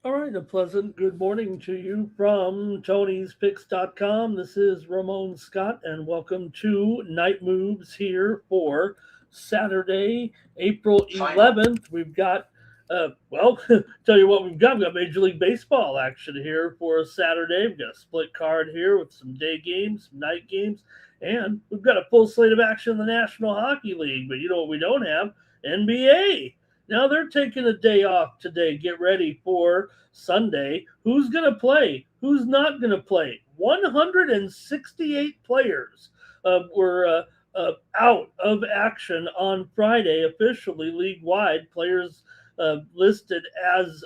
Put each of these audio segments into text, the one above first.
All right, a pleasant good morning to you from Tony'sPicks.com. This is Ramon Scott, and welcome to Night Moves here for Saturday, April Final. 11th. We've got, tell you what, we've got Major League Baseball action here for Saturday. We've got a split card here with some day games, some night games, and we've got a full slate of action in the National Hockey League. But you know what we don't have? NBA. Now they're taking a day off today. Get ready for Sunday. Who's going to play? Who's not going to play? 168 players were out of action on Friday, officially league wide. Players listed as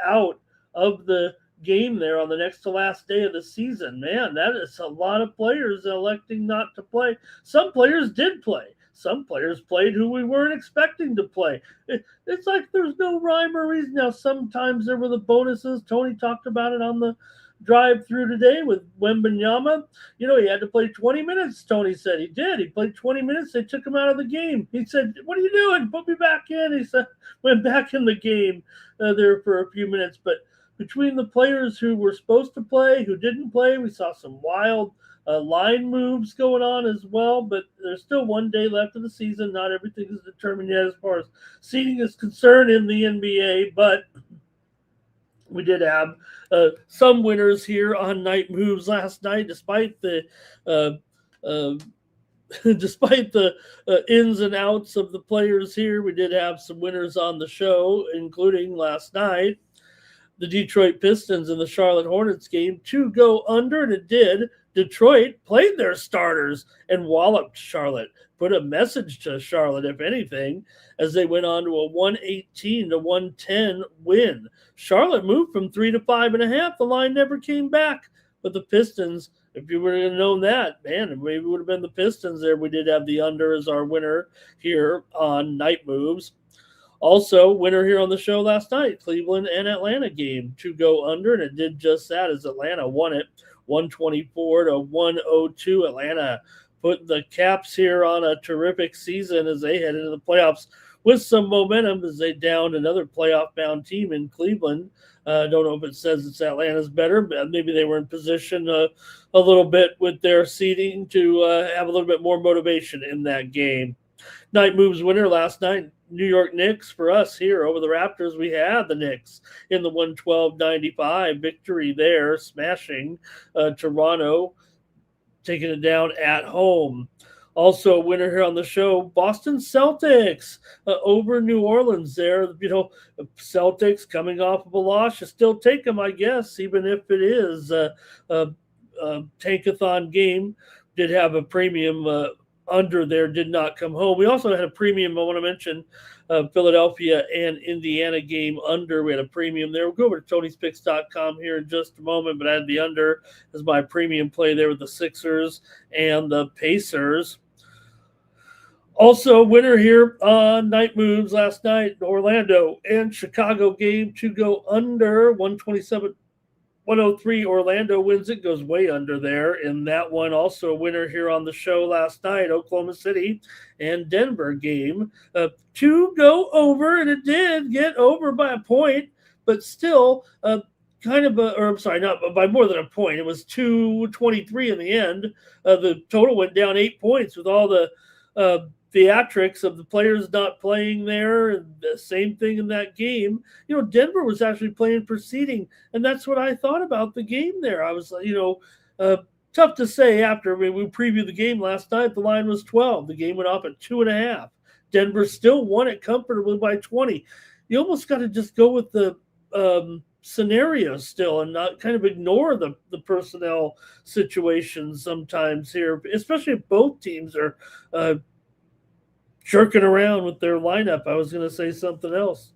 out of the game there on the next to last day of the season. Man, that is a lot of players electing not to play. Some players did play. Some players played who we weren't expecting to play. It's like there's no rhyme or reason. Now, sometimes there were the bonuses. Tony talked about it on the drive through today with Wembanyama. You know, he had to play 20 minutes, Tony said. He did. He played 20 minutes. They took him out of the game. He said, "What are you doing? Put me back in." He said, went back in the game there for a few minutes. But between the players who were supposed to play, who didn't play, we saw some wild line moves going on as well, but there's still one day left of the season. Not everything is determined yet as far as seeding is concerned in the NBA, but we did have some winners here on night moves last night, despite the uh, uh, despite the ins and outs of the players here. We did have some winners on the show, including last night the Detroit Pistons and the Charlotte Hornets game to go under, and it did. Detroit played their starters and walloped Charlotte, put a message to Charlotte, if anything, as they went on to a 118 to 110 win. Charlotte moved from 3 to 5.5. The line never came back, but the Pistons, if you would have known that, man, maybe it would have been the Pistons there. We did have the under as our winner here on Night Moves. Also, winner here on the show last night, Cleveland and Atlanta game to go under, and it did just that as Atlanta won it 124 to 102. Atlanta put the Caps here on a terrific season as they head into the playoffs with some momentum as they downed another playoff-bound team in Cleveland. I don't know if it says it's Atlanta's better, but maybe they were in position a little bit with their seeding to have a little bit more motivation in that game. Night moves winner last night, New York Knicks. For us here over the Raptors, we had the Knicks in the 112-95 victory there, smashing Toronto, taking it down at home. Also, a winner here on the show, Boston Celtics over New Orleans there. You know, Celtics coming off of a loss. You still take them, I guess, even if it is a tankathon game. Did have a premium under there, did not come home. We also had a premium, I want to mention, Philadelphia and Indiana game under. We had a premium there. We'll go over to Tony'sPicks.com here in just a moment, but I had the under as my premium play there with the Sixers and the Pacers. Also, winner here on Night Moves last night, Orlando and Chicago game to go under 127. 103, Orlando wins it, goes way under there in that one. Also a winner here on the show last night, Oklahoma City and Denver game to go over, and it did get over by a point, but still not by more than a point. It was 223 in the end. The total went down 8 points with all the theatrics of the players not playing there, and the same thing in that game. You know, Denver was actually playing for seeding, and that's what I thought about the game there. I was, tough to say after. I mean, we previewed the game last night. The line was 12. The game went off at 2.5. Denver still won it comfortably by 20. You almost got to just go with the scenario still and not kind of ignore the personnel situations sometimes here, especially if both teams are jerking around with their lineup. I was going to say something else,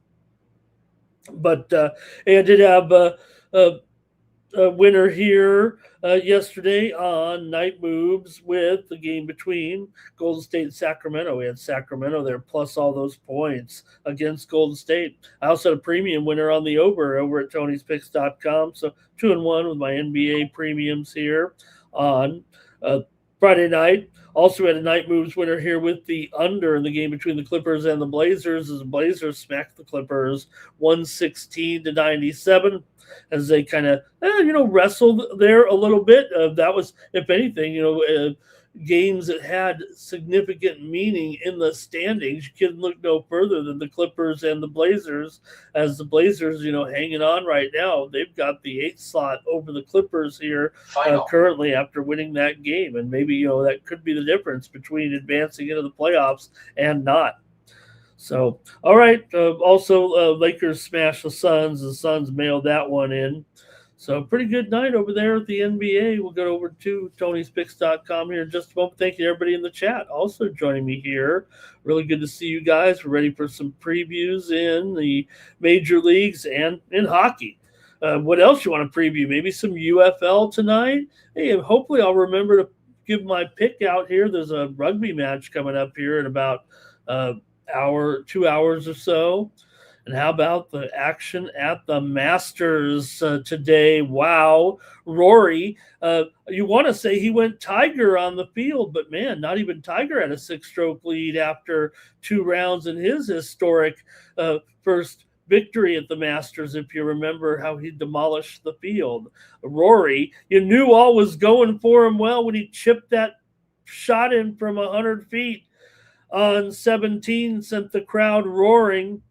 but I did have a winner here yesterday on Night Moves with the game between Golden State and Sacramento. We had Sacramento there plus all those points against Golden State. I also had a premium winner on the over at Tony'sPicks.com. So 2-1 with my NBA premiums here on Friday night. Also, we had a night moves winner here with the under in the game between the Clippers and the Blazers, as the Blazers smacked the Clippers 116-97 as they kind of wrestled there a little bit. That was, if anything, games that had significant meaning in the standings. You can look no further than the Clippers and the Blazers, as the Blazers, hanging on right now. They've got the 8th slot over the Clippers here currently after winning that game. And maybe, that could be the difference between advancing into the playoffs and not. So, all right. Also, Lakers smashed the Suns. The Suns mailed that one in. So pretty good night over there at the NBA. We'll go over to Tony'sPicks.com here in just a moment. Thank you to everybody in the chat also joining me here. Really good to see you guys. We're ready for some previews in the major leagues and in hockey. What else you want to preview? Maybe some UFL tonight? Hey, hopefully I'll remember to give my pick out here. There's a rugby match coming up here in about 2 hours or so. And how about the action at the Masters today? Wow. Rory, you want to say he went Tiger on the field, but man, not even Tiger had a 6-stroke lead after 2 rounds in his historic first victory at the Masters, if you remember how he demolished the field. Rory, you knew all was going for him well when he chipped that shot in from 100 feet on 17, sent the crowd roaring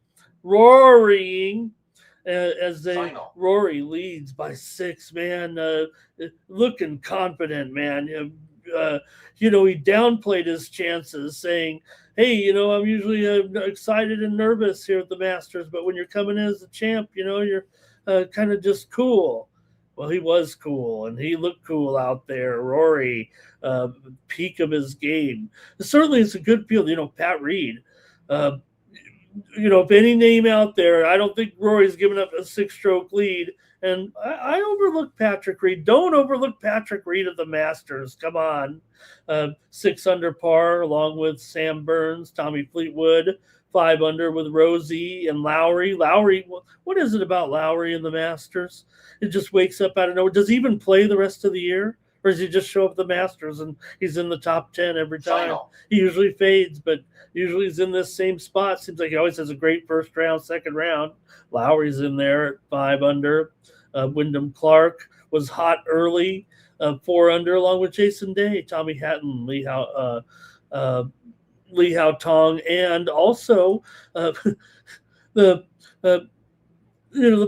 as Rory leads by 6, man, looking confident, man. He downplayed his chances, saying, hey, I'm usually excited and nervous here at the Masters, but when you're coming in as the champ, you're kind of just cool. Well, he was cool, and he looked cool out there. Rory, peak of his game. Certainly it's a good field. Pat Reed, if any name out there, I don't think Rory's given up a 6-stroke lead. And I overlook Patrick Reed. Don't overlook Patrick Reed at the Masters. Come on. 6 under par, along with Sam Burns, Tommy Fleetwood, 5 under with Rosie and Lowry. Lowry, what is it about Lowry in the Masters? It just wakes up out of nowhere. Does he even play the rest of the year? Or does he just show up at the Masters and he's in the top 10 every time? He usually fades, but usually he's in this same spot. Seems like he always has a great first round, second round. Lowry's in there at 5 under. Wyndham Clark was hot early, 4 under, along with Jason Day, Tommy Hatton, Lee Hao Tong, and also the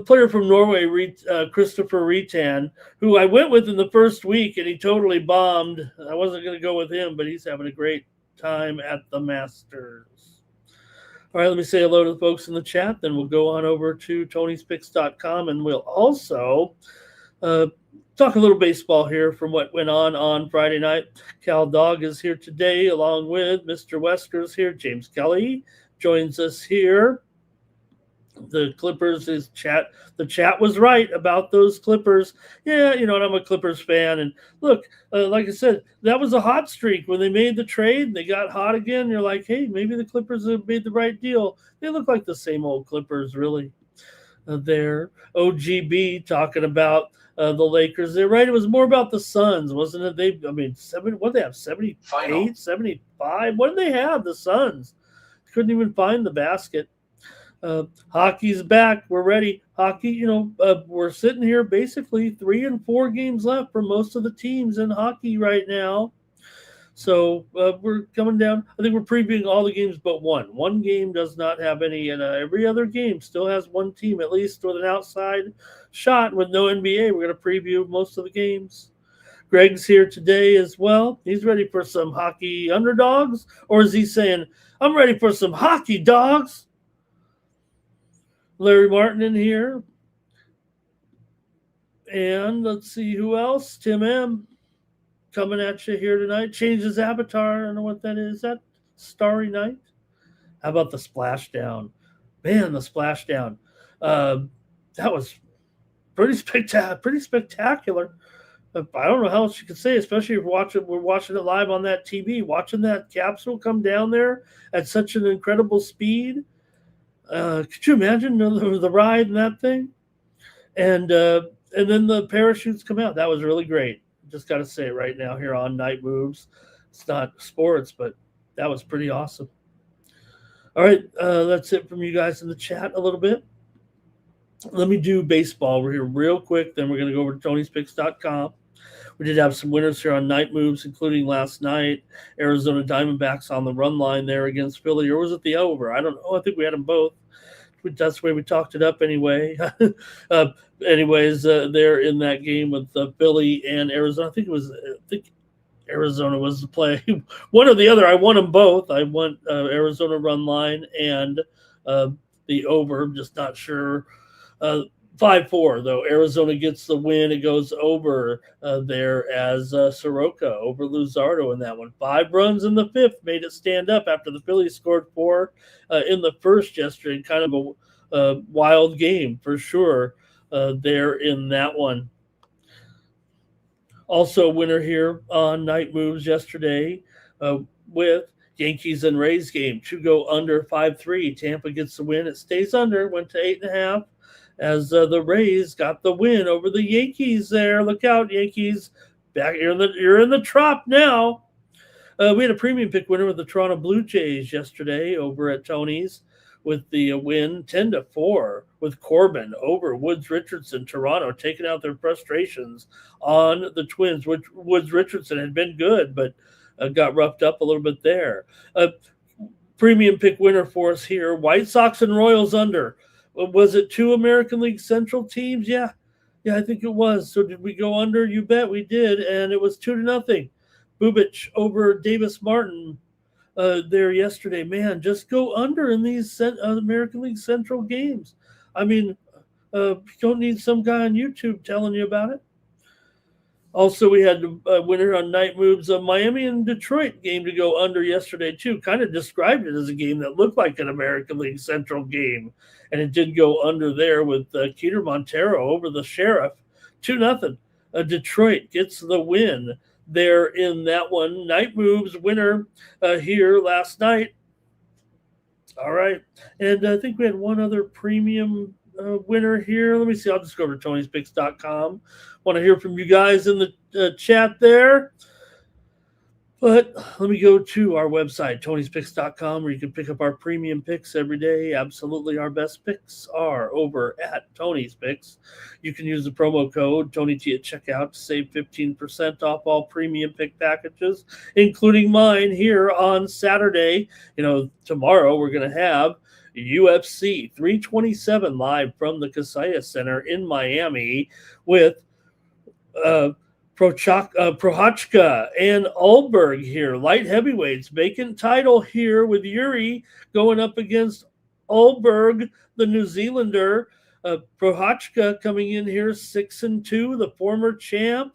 player from Norway, Christopher Ritan, who I went with in the first week, and he totally bombed. I wasn't going to go with him, but he's having a great time at the Masters. All right, let me say hello to the folks in the chat. Then we'll go on over to Tony'sPicks.com, and we'll also talk a little baseball here from what went on Friday night. Cal Dog is here today, along with Mr. Wesker's here. James Kelly joins us here. The Clippers is chat. The chat was right about those Clippers. Yeah, and I'm a Clippers fan. And look, like I said, that was a hot streak when they made the trade and they got hot again. You're like, hey, maybe the Clippers have made the right deal. They look like the same old Clippers, really. There, OGB talking about the Lakers. They're right. It was more about the Suns, wasn't it? What did they have? 78, 75. What did they have? The Suns couldn't even find the basket. Hockey's back. We're ready. Hockey, we're sitting here basically 3 and 4 games left for most of the teams in hockey right now. So we're coming down. I think we're previewing all the games but one. One game does not have any, and every other game still has one team at least with an outside shot with no NBA. We're going to preview most of the games. Greg's here today as well. He's ready for some hockey underdogs, or is he saying, I'm ready for some hockey dogs? Larry Martin in here. And let's see who else. Tim M. coming at you here tonight. Changed his avatar. I don't know what that is. Is that Starry Night? How about the splashdown? Man, the splashdown. That was pretty spectacular. I don't know how else you could say, especially if we're watching it live on that TV, watching that capsule come down there at such an incredible speed. Could you imagine the ride in that thing? And then the parachutes come out. That was really great. Just got to say it right now here on Night Moves. It's not sports, but that was pretty awesome. All right, that's it from you guys in the chat a little bit. Let me do baseball. We're here real quick. Then we're going to go over to Tony'sPicks.com. We did have some winners here on night moves, including last night. Arizona Diamondbacks on the run line there against Philly. Or was it the over? I don't know. I think we had them both. That's the way we talked it up anyway. They're in that game with Philly and Arizona. I think Arizona was the play. One or the other. I won them both. I won Arizona run line and the over. I'm just not sure. 5-4, though. Arizona gets the win. It goes over there as Soroka over Luzardo in that one. 5 runs in the 5th made it stand up after the Phillies scored 4 in the first yesterday. Kind of a wild game for sure there in that one. Also, winner here on night moves yesterday with Yankees and Rays game to go under 5-3. Tampa gets the win. It stays under. Went to 8.5. As the Rays got the win over the Yankees there. Look out, Yankees. Back you're in the trop now. We had a premium pick winner with the Toronto Blue Jays yesterday over at Tony's with the win 10-4 with Corbin over Woods Richardson. Toronto taking out their frustrations on the Twins, which Woods Richardson had been good, but got roughed up a little bit there. Premium pick winner for us here. White Sox and Royals under. Was it 2 American League Central teams? Yeah, I think it was. So did we go under? You bet we did, and it was 2-0. Bubic over Davis Martin there yesterday. Man, just go under in these American League Central games. I mean, you don't need some guy on YouTube telling you about it. Also, we had a winner on night moves, a Miami and Detroit game to go under yesterday, too. Kind of described it as a game that looked like an American League Central game, and it did go under there with Keter Montero over the Sheriff. 2-0. Detroit gets the win there in that one. Night moves winner here last night. All right. And I think we had one other premium winner here. Let me see. I'll just go over to Tony'sPicks.com. Want to hear from you guys in the chat there. But let me go to our website, Tony'sPicks.com, where you can pick up our premium picks every day. Absolutely, our best picks are over at Tony's Picks. You can use the promo code TonyT at checkout to save 15% off all premium pick packages, including mine here on Saturday. Tomorrow we're going to have UFC 327 live from the Kaseya Center in Miami with Prochazka and Ulberg here. Light heavyweights. Vacant title here with Yuri going up against Ulberg, the New Zealander. Prochazka coming in here 6-2. The former champ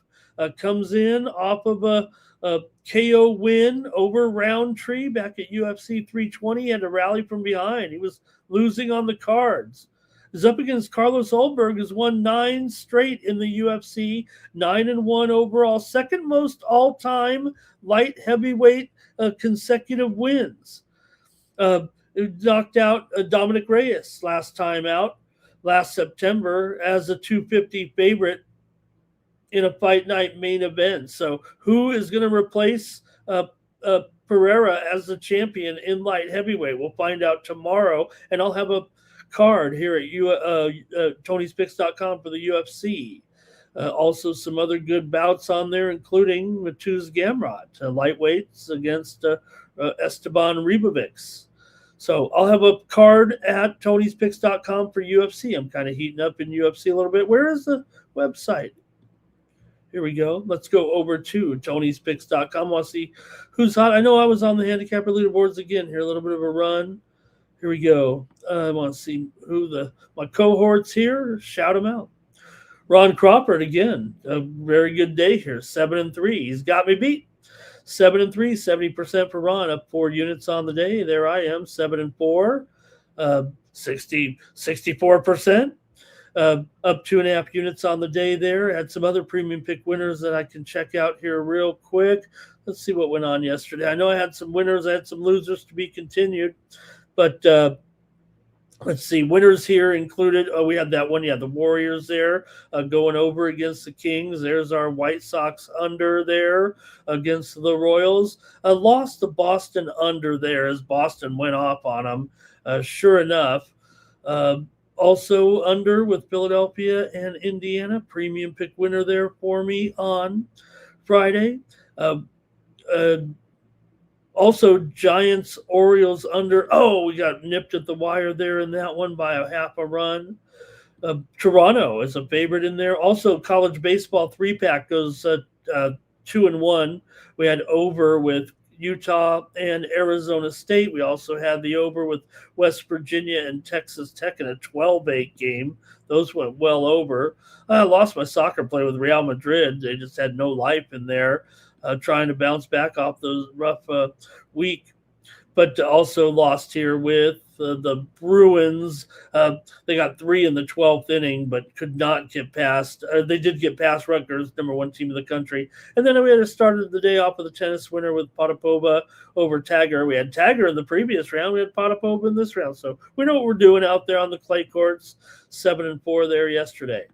comes in off of a KO win over Roundtree back at UFC 320. He had to rally from behind. He was losing on the cards. Is up against Carlos Ulberg, who's won 9 straight in the UFC, 9-1 overall, second most all-time light heavyweight consecutive wins. Knocked out Dominic Reyes last time out, last September, as a 250 favorite in a fight night main event. So who is going to replace Pereira as the champion in light heavyweight? We'll find out tomorrow, and I'll have a card here at Tony'sPicks.com for the UFC. Also, some other good bouts on there, including Matuz Gamrot, lightweights against Esteban Ribovics. So I'll have a card at Tony'sPicks.com for UFC. I'm kind of heating up in UFC a little bit. Where is the website? Here we go. Let's go over to Tony'sPicks.com. I want to see who's hot. I know I was on the handicapper leaderboards again here. A little bit of a run. Here we go. I want to see who my cohorts here. Shout them out. Ron Crawford again. A very good day here. 7-3. He's got me beat. 7-3. 70% for Ron. Up 4 units on the day. There I am. 7-4. 64%. Up 2.5 units on the day there. Had some other premium pick winners that I can check out here real quick. Let's see what went on yesterday. I know I had some winners. I had some losers to be continued. But Let's see, winners here included. Oh, we had that one. Yeah, the Warriors there going over against the Kings. There's our White Sox under there against the Royals. Lost the Boston under there as Boston went off on them. Sure enough. Uh, Also under with Philadelphia and Indiana. Premium pick winner there for me on Friday. Uh, uh, Also, Giants, Orioles under. Oh, we got nipped at the wire there in that one by a half a run. Toronto is a favorite in there. Also, college baseball 3-pack goes 2-1. We had over with Utah and Arizona State. We also had the over with West Virginia and Texas Tech in a 12-8 game. Those went well over. I lost my soccer play with Real Madrid. They just had no life in there, trying to bounce back off those rough week. But also lost here with the Bruins. They got 3 in the 12th inning, but could not get past. They did get past Rutgers, #1 team in the country. And then we had started the day off with a tennis winner with Potapova over Tagger. We had Tagger in the previous round. We had Potapova in this round. So we know what we're doing out there on the clay courts. 7-4 there yesterday.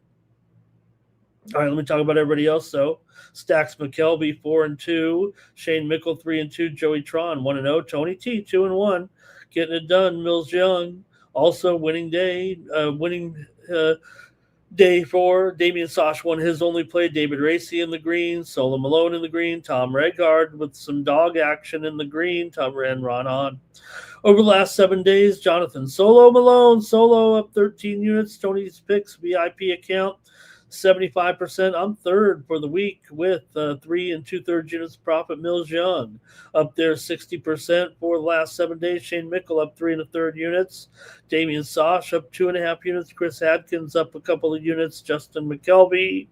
All right, let me talk about everybody else. So, Stacks McKelvey 4-2, Shane Mickle 3-2, Joey Tron 1-0, Tony T 2-1, getting it done. Mills Young also winning day for Damian Sosh won his only play. David Racy in the green, Solo Malone in the green, Tom Regard with some dog action in the green. Tom ran Ron on. Over the last 7 days, Jonathan Solo Malone solo up 13 units. Tony's Picks VIP account 75%. I'm third for the week with 3 2/3 units profit. Mills Young up there 60% for the last 7 days. Shane Mickle up 3 1/3 units. Damian Sosh up 2.5 units. Chris Adkins up a couple of units. Justin McKelvey.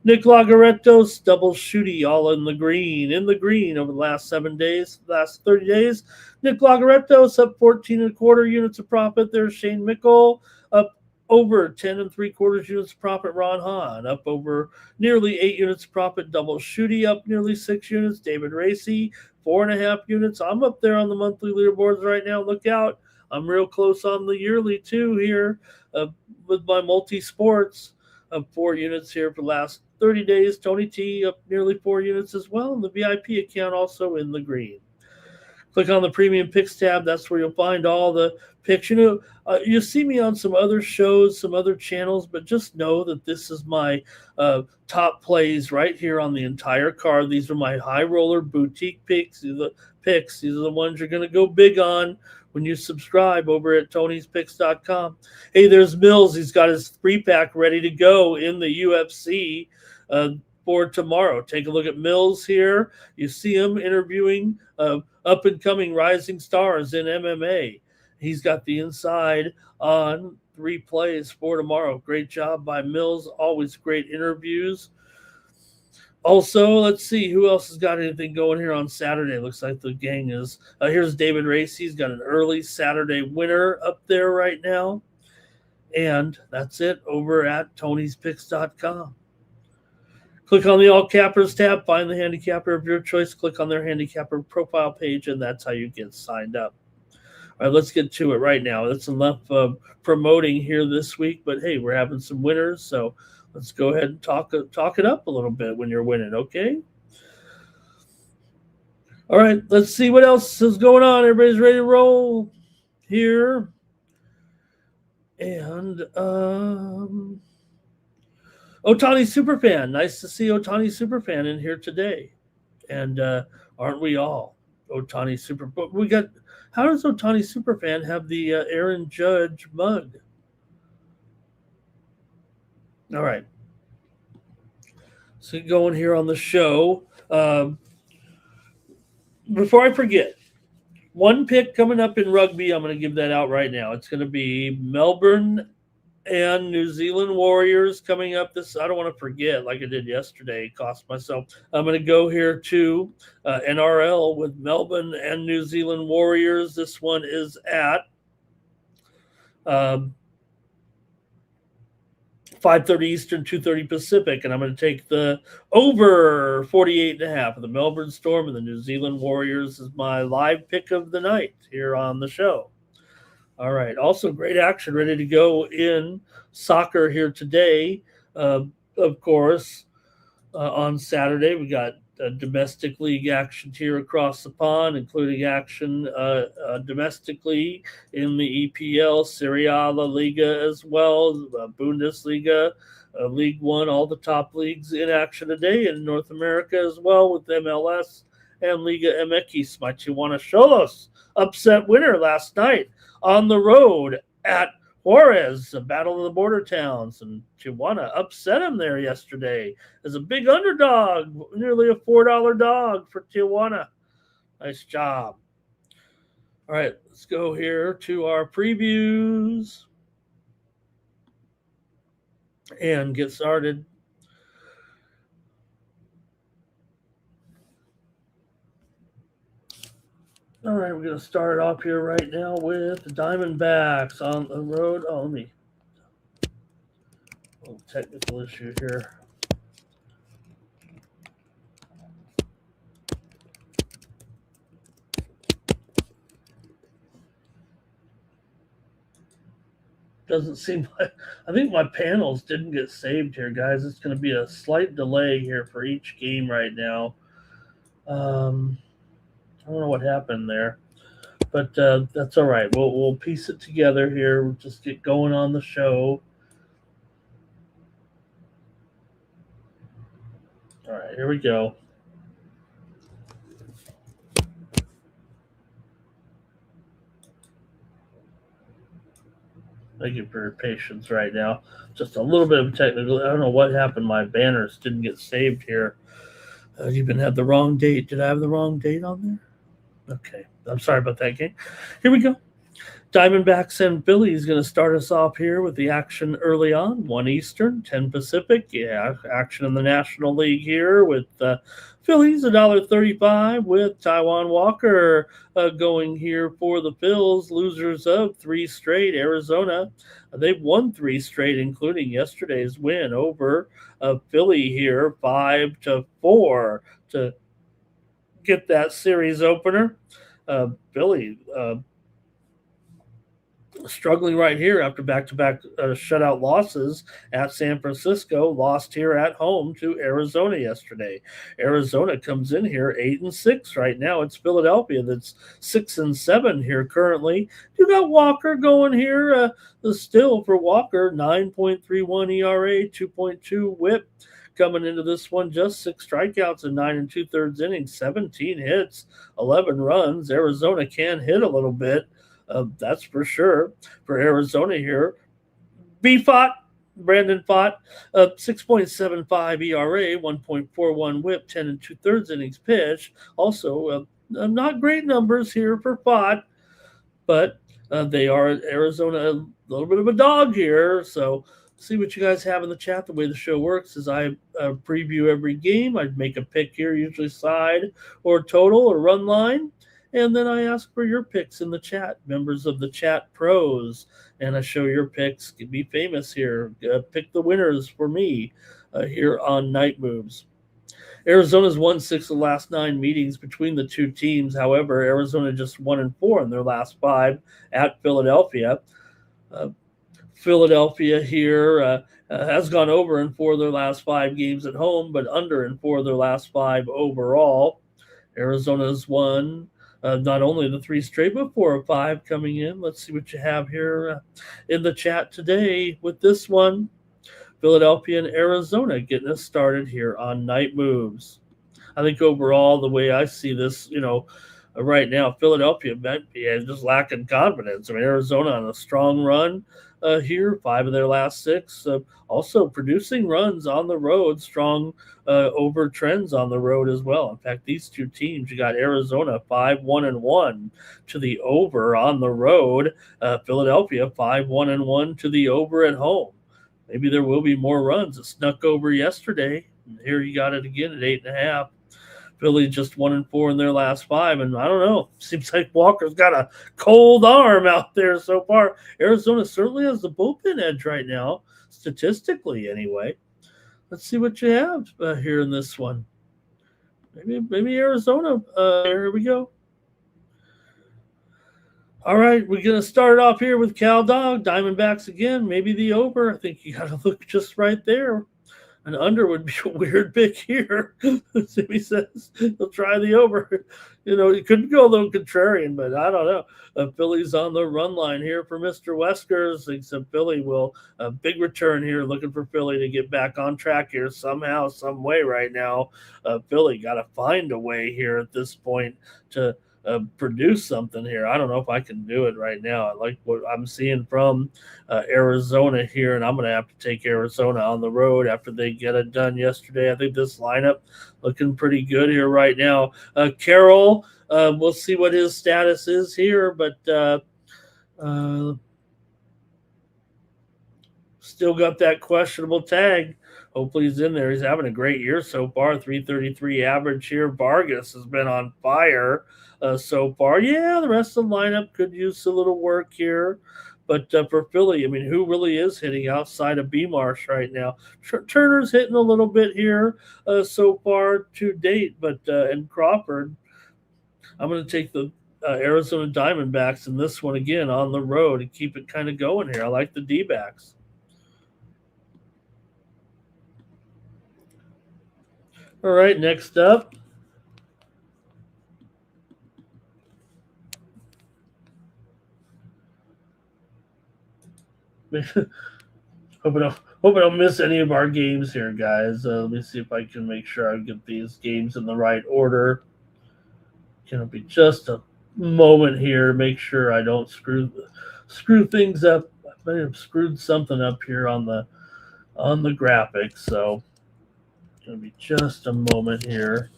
Nick Lagarettos, double shooty, all in the green over the last 7 days, last 30 days. Nick Lagarettos up 14 1/4 units of profit. There's Shane Mickle up over 10 3/4 units of profit. Ron Hahn up over nearly 8 units of profit. Double shooty up nearly 6 units. David Racy 4.5 units. I'm up there on the monthly leaderboards right now. Look out. I'm real close on the yearly too here with my multi-sports of 4 units here for the last 30 days. Tony T up nearly 4 units as well. And the VIP account also in the green. Click on the Premium Picks tab. That's where you'll find all the picks. You see me on some other shows, some other channels, but just know that this is my top plays right here on the entire card. These are my high roller boutique picks. These are the ones you're going to go big on when you subscribe over at Tony'sPicks.com. Hey, there's Mills. He's got his 3-pack ready to go in the UFC for tomorrow. Take a look at Mills here. You see him interviewing up-and-coming rising stars in MMA. He's got the inside on 3 plays for tomorrow. Great job by Mills. Always great interviews. Also, let's see who else has got anything going here on Saturday. Looks like the gang is. Here's David Racy. He's got an early Saturday winner up there right now. And that's it over at Tony'sPicks.com. Click on the All Cappers tab. Find the handicapper of your choice. Click on their handicapper profile page, and that's how you get signed up. All right, let's get to it right now. That's enough promoting here this week. But, hey, we're having some winners, so let's go ahead and talk it up a little bit when you're winning, okay? All right, let's see what else is going on. Everybody's ready to roll here. And Otani Superfan. Nice to see Otani Superfan in here today. And aren't we all? Otani Super. But we got. How does Otani Superfan have the Aaron Judge mug? All right. So going here on the show. Before I forget, one pick coming up in rugby, I'm going to give that out right now. It's going to be Melbourne and New Zealand Warriors coming up. I don't want to forget, like I did yesterday, cost myself. I'm going to go here to NRL with Melbourne and New Zealand Warriors. This one is at 5:30 Eastern, 2:30 Pacific, and I'm going to take the over 48.5 of the Melbourne Storm and the New Zealand Warriors as my live pick of the night here on the show. All right. Also, great action ready to go in soccer here today. Of course, on Saturday. We got domestic league action here across the pond, including action domestically in the EPL, Serie A, La Liga as well, Bundesliga, League One, all the top leagues in action today in North America as well with MLS and Liga MX. My Tijuana Cholos upset winner last night on the road at Juarez, a battle of the border towns, and Tijuana upset him there yesterday as a big underdog, nearly a $4 dog for Tijuana. Nice job. All right, let's go here to our previews and get started. All right, we're going to start off here right now with the Diamondbacks on the road. Oh, let me. A little technical issue here. Doesn't seem like I think my panels didn't get saved here, guys. It's going to be a slight delay here for each game right now. I don't know what happened there, but that's all right. We'll piece it together here. We'll just get going on the show. All right, here we go. Thank you for your patience right now. Just a little bit of technical. I don't know what happened. My banners didn't get saved here. You even had the wrong date. Did I have the wrong date on there? Okay. I'm sorry about that, game. Here we go. Diamondbacks and Phillies going to start us off here with the action early on, 1 Eastern, 10 Pacific. Yeah, action in the National League here with Phillies, $1.35 with Taiwan Walker going here for the Phils, losers of 3 straight. Arizona, they've won 3 straight, including yesterday's win over Philly here, 5-4 to get that series opener. Philly struggling right here after back-to-back shutout losses at San Francisco, lost here at home to Arizona yesterday. Arizona comes in here 8-6 right now. It's Philadelphia that's 6-7 here currently. You got Walker going here. Still for Walker, 9.31 ERA, 2.2 WHIP. Coming into this one, just 6 strikeouts in 9 2/3 innings, 17 hits, 11 runs. Arizona can hit a little bit. That's for sure for Arizona here. Brandon Pfaadt, 6.75 ERA, 1.41 WHIP, 10 2/3 innings pitched. Also, not great numbers here for Pfaadt, but they are Arizona a little bit of a dog here. So see what you guys have in the chat. The way the show works is I preview every game. I make a pick here, usually side or total or run line. And then I ask for your picks in the chat, members of the chat pros, and I show your picks. Be famous here. Pick the winners for me here on Night Moves. Arizona's won 6 of the last 9 meetings between the two teams. However, Arizona just 1-4 in their last 5 at Philadelphia. Philadelphia here has gone over in 4 of their last 5 games at home, but under in 4 of their last 5 overall. Arizona's won not only the 3 straight, but 4 of 5 coming in. Let's see what you have here in the chat today with this one. Philadelphia and Arizona getting us started here on Night Moves. I think overall, the way I see this, right now, Philadelphia might be just lacking confidence. I mean, Arizona on a strong run here, 5 of their last 6. Also producing runs on the road, strong over trends on the road as well. In fact, these two teams, you got Arizona 5-1-1 to the over on the road. Philadelphia 5-1-1 to the over at home. Maybe there will be more runs. It snuck over yesterday. Here you got it again at 8.5. Philly just 1-4 in their last 5, and I don't know. Seems like Walker's got a cold arm out there so far. Arizona certainly has the bullpen edge right now, statistically anyway. Let's see what you have here in this one. Maybe Arizona. Here we go. All right, we're going to start off here with Cal Dog, Diamondbacks again, maybe the over. I think you got to look just right there. An under would be a weird pick here. Jimmy says he'll try the over. It could go a little contrarian, but I don't know. Philly's on the run line here for Mr. Weskers. Except Philly will a big return here, looking for Philly to get back on track here somehow, some way. Right now, Philly got to find a way here at this point to produce something here. I don't know if I can do it right now. I like what I'm seeing from Arizona here, and I'm going to have to take Arizona on the road after they get it done yesterday. I think this lineup looking pretty good here right now. Carroll, we'll see what his status is here, but still got that questionable tag. Hopefully he's in there. He's having a great year so far. 333 average here. Vargas has been on fire so far. Yeah, the rest of the lineup could use a little work here. But for Philly, I mean, who really is hitting outside of B-Marsh right now? Turner's hitting a little bit here so far to date, but and Crawford, I'm going to take the Arizona Diamondbacks in this one again on the road and keep it kind of going here. I like the D-backs. All right, next up. Hope I don't miss any of our games here, guys. Let me see if I can make sure I get these games in the right order. Can it be just a moment here to make sure I don't screw things up? I may have screwed something up here on the graphics, so it's gonna be just a moment here.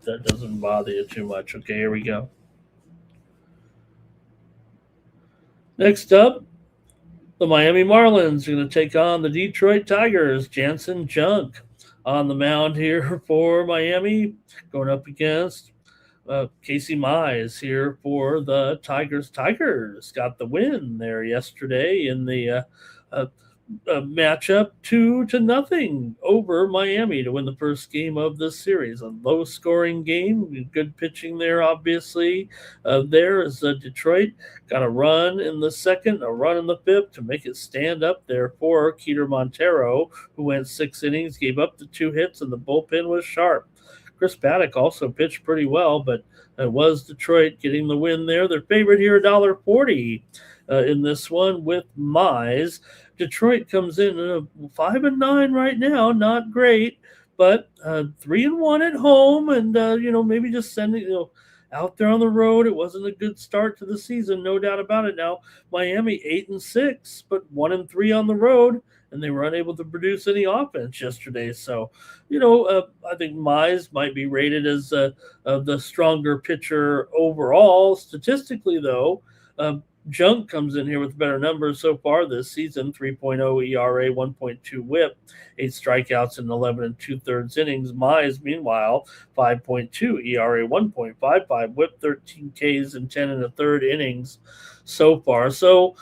That doesn't bother you too much. Okay, here we go. Next up, the Miami Marlins are going to take on the Detroit Tigers. Jansen Junk on the mound here for Miami, going up against Casey Mize here for the Tigers. Tigers got the win there yesterday in the matchup 2-0 over Miami to win the first game of this series. A low scoring game, good pitching there, obviously. There is Detroit got a run in the second, a run in the fifth to make it stand up there for Keter Montero, who went 6 innings, gave up the 2 hits, and the bullpen was sharp. Chris Paddock also pitched pretty well, but it was Detroit getting the win there. Their favorite here, $1.40 in this one with Mize. Detroit comes in 5-9 right now, not great, but 3-1 at home, and maybe just sending out there on the road. It wasn't a good start to the season, no doubt about it. Now Miami 8-6, but 1-3 on the road, and they were unable to produce any offense yesterday. So, I think Mize might be rated as the stronger pitcher overall. Statistically, though, Junk comes in here with better numbers so far this season. 3.0 ERA, 1.2 whip, 8 strikeouts in 11 and 2/3 innings. Mize, meanwhile, 5.2 ERA, 1.55 whip, 13 Ks in 10 1/3 innings so far. So,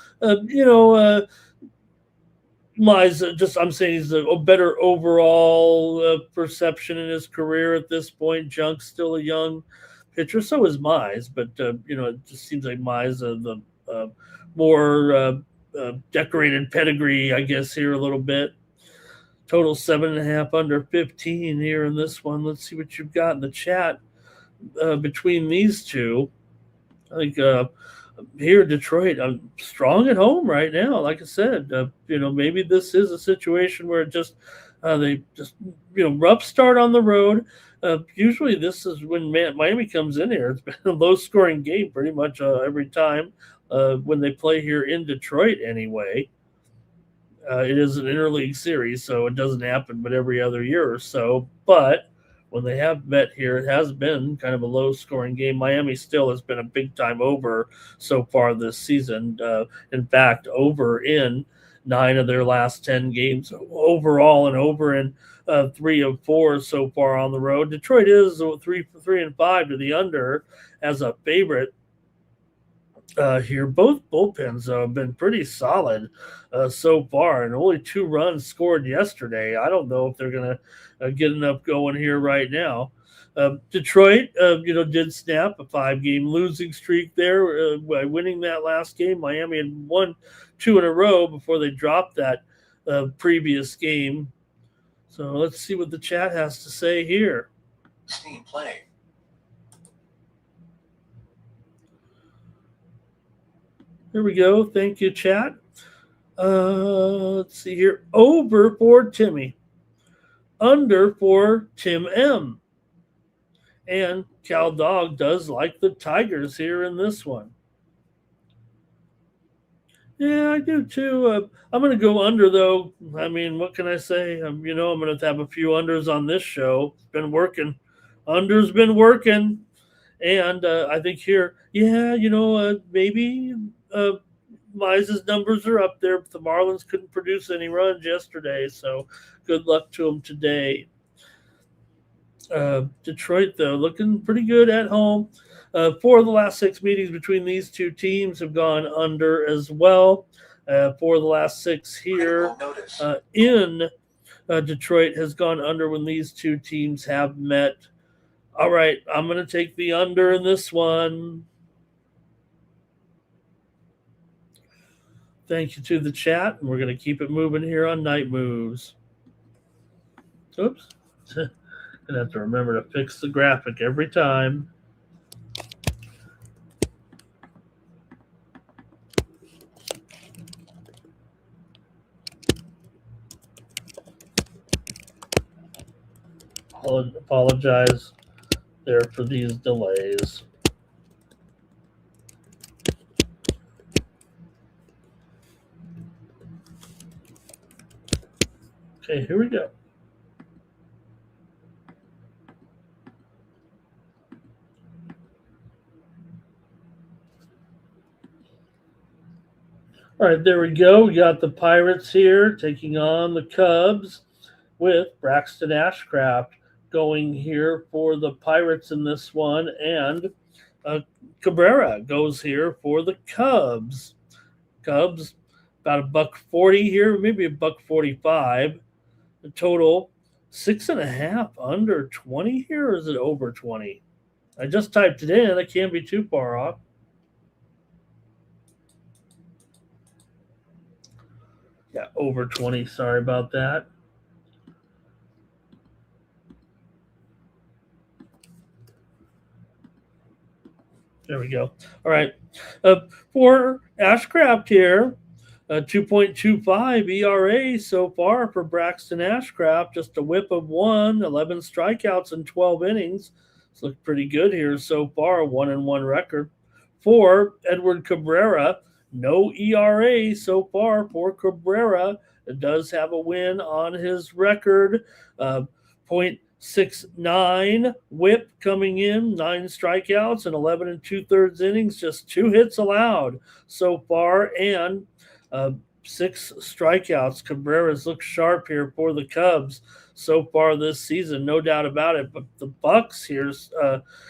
Mize, I'm saying he's a better overall perception in his career at this point. Junk's still a young pitcher, so is Mize, but it just seems like Mize the more decorated pedigree, I guess, here a little bit. Total 7.5 under 15 here in this one. Let's see what you've got in the chat between these two. I think here Detroit, I'm strong at home right now. Like I said, maybe this is a situation where they just rough start on the road. Usually this is when Miami comes in here. It's been a low-scoring game pretty much every time when they play here in Detroit anyway. It is an interleague series, so it doesn't happen but every other year or so. But when they have met here, it has been kind of a low-scoring game. Miami still has been a big-time over so far this season. In fact, over in 9 of their last 10 games overall, and over in 3 of 4 so far on the road. Detroit is 3 and 5 to the under as a favorite here. Both bullpens have been pretty solid so far, and only 2 runs scored yesterday. I don't know if they're going to get enough going here right now. Detroit, did snap a 5-game losing streak there by winning that last game. Miami had won 2 in a row before they dropped that previous game. So let's see what the chat has to say here. Steam play. Here we go. Thank you, chat. Let's see here. Over for Timmy. Under for Tim M. And Cal Dog does like the Tigers here in this one. Yeah, I do too. I'm going to go under, though. I mean, what can I say? I'm going to have a few unders on this show. It's been working. Under's been working. And I think here, maybe Mize's numbers are up there, but the Marlins couldn't produce any runs yesterday, so good luck to them today. Detroit, though, looking pretty good at home. 4 of the last 6 meetings between these two teams have gone under as well. 4 of the last 6 here in Detroit has gone under when these two teams have met. All right, I'm going to take the under in this one. Thank you to the chat, and we're going to keep it moving here on Night Moves. Oops. Going to have to remember to fix the graphic every time. I'll apologize there for these delays. Okay, here we go. All right, there we go. We got the Pirates here taking on the Cubs with Braxton Ashcraft going here for the Pirates in this one, and Cabrera goes here for the Cubs. Cubs about $1.40 here, maybe $1.45. The total 6.5 under 20 here, or is it over 20? I just typed it in. It can't be too far off. Yeah, over 20. Sorry about that. There we go. All right. For Ashcraft here, 2.25 ERA so far for Braxton Ashcraft. Just a whip of 11 strikeouts in 12 innings. It's looked pretty good here so far. 1-1 record. For Edward Cabrera, no ERA so far for Cabrera. It does have a win on his record. 0.69 whip coming in, 9 strikeouts and 11 2/3 innings, just 2 hits allowed so far, and 6 strikeouts. Cabrera's looked sharp here for the Cubs so far this season, no doubt about it. But the Bucks here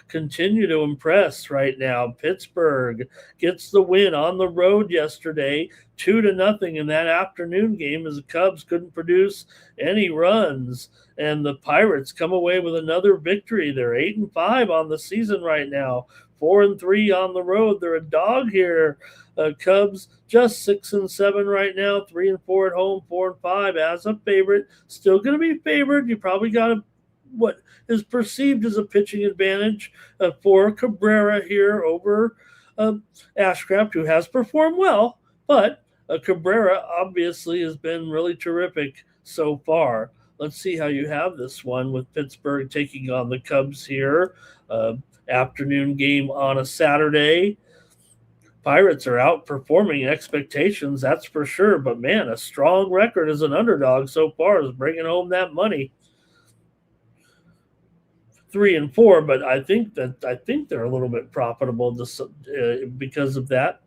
continue to impress right now. Pittsburgh gets the win on the road yesterday, 2-0 in that afternoon game, as the Cubs couldn't produce any runs. And the Pirates come away with another victory. They're 8-5 on the season right now. 4-3 on the road. They're a dog here. Cubs just 6-7 right now. 3-4 at home. 4-5 as a favorite. Still going to be favored. You probably got what is perceived as a pitching advantage for Cabrera here over Ashcraft, who has performed well. But Cabrera obviously has been really terrific so far. Let's see how you have this one with Pittsburgh taking on the Cubs here. Afternoon game on a Saturday. Pirates are outperforming expectations, that's for sure. But man, a strong record as an underdog so far is bringing home that money. 3-4, but I think they're a little bit profitable because of that.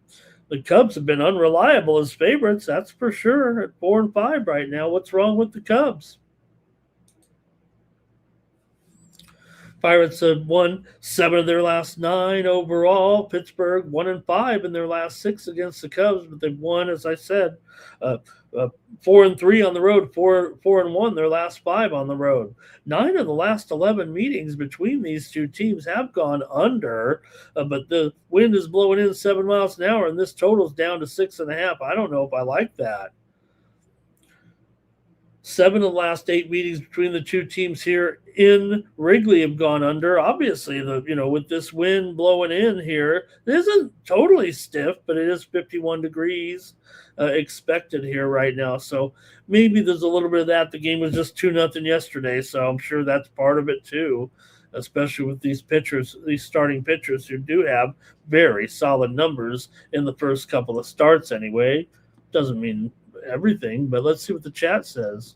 The Cubs have been unreliable as favorites, that's for sure. At 4-5 right now, what's wrong with the Cubs? Pirates have won 7 of their last 9 overall. Pittsburgh 1-5 in their last 6 against the Cubs, but they've won, as I said, uh, 4-3 on the road, 4-1 their last 5 on the road. 9 of the last 11 meetings between these two teams have gone under, but the wind is blowing in 7 miles an hour, and this total's down to 6.5. I don't know if I like that. 7 of the last 8 meetings between the two teams here in Wrigley have gone under. Obviously, with this wind blowing in here, it isn't totally stiff, but it is 51 degrees expected here right now. So maybe there's a little bit of that. The game was just 2-0 yesterday, so I'm sure that's part of it too, especially with these pitchers, these starting pitchers who do have very solid numbers in the first couple of starts anyway. Doesn't mean everything, but let's see what the chat says.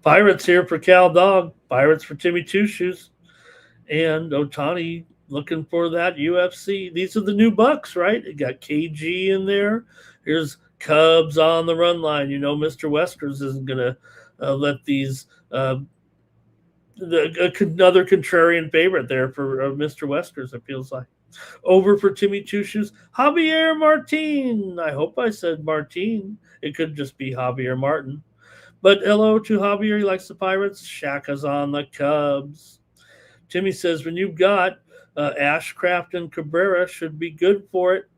Pirates here for Cal Dog, Pirates for Timmy Two Shoes, and Otani looking for that UFC. These are the new Bucks, right? You got KG in there. Here's Cubs on the run line. Mr. Weskers isn't going to let these another contrarian favorite there for Mr. Weskers, it feels like. Over for Timmy Two Shoes, Javier Martin. I hope I said Martin. It could just be Javier Martin. But hello to Javier. He likes the Pirates. Shaka's on the Cubs. Timmy says, when you've got Ashcraft and Cabrera, should be good for it.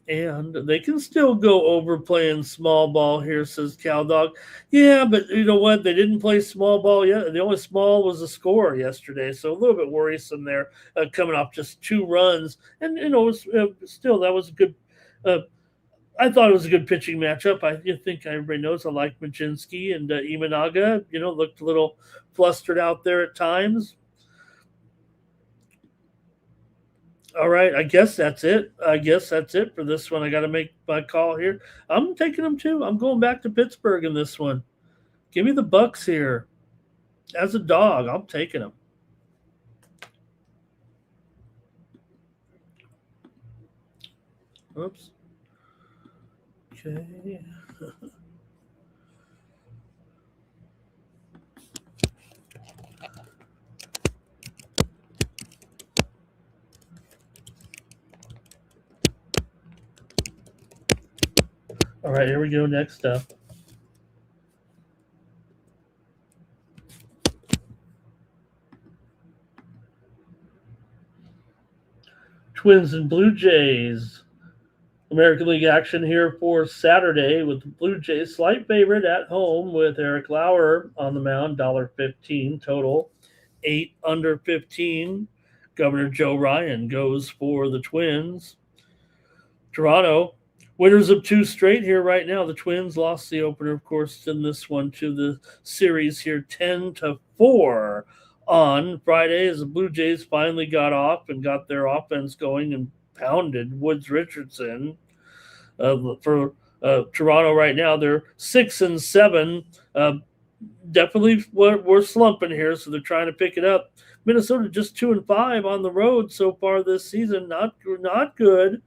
And they can still go over playing small ball here, says Caldog. Yeah, but you know what? They didn't play small ball yet. The only small was a score yesterday, so a little bit worrisome there, coming off just 2 runs. And, still, that was a good I thought it was a good pitching matchup. I think everybody knows I like Majinski and Imanaga. Looked a little flustered out there at times. All right, I guess that's it. For this one. I got to make my call here. I'm taking them too. I'm going back to Pittsburgh in this one. Give me the Bucks here. As a dog, I'm taking them. Oops. Okay. All right, here we go. Next up. Twins and Blue Jays. American League action here for Saturday with the Blue Jays slight favorite at home with Eric Lauer on the mound, $1.15 total, 8 under 15. Governor Joe Ryan goes for the Twins. Toronto, winners of 2 straight here right now. The Twins lost the opener, of course, in this one to the series here 10-4 on Friday as the Blue Jays finally got off and got their offense going and pounded Woods Richardson. For Toronto right now, they're 6-7. Definitely we're slumping here, so they're trying to pick it up. Minnesota just 2-5 on the road so far this season. Not good.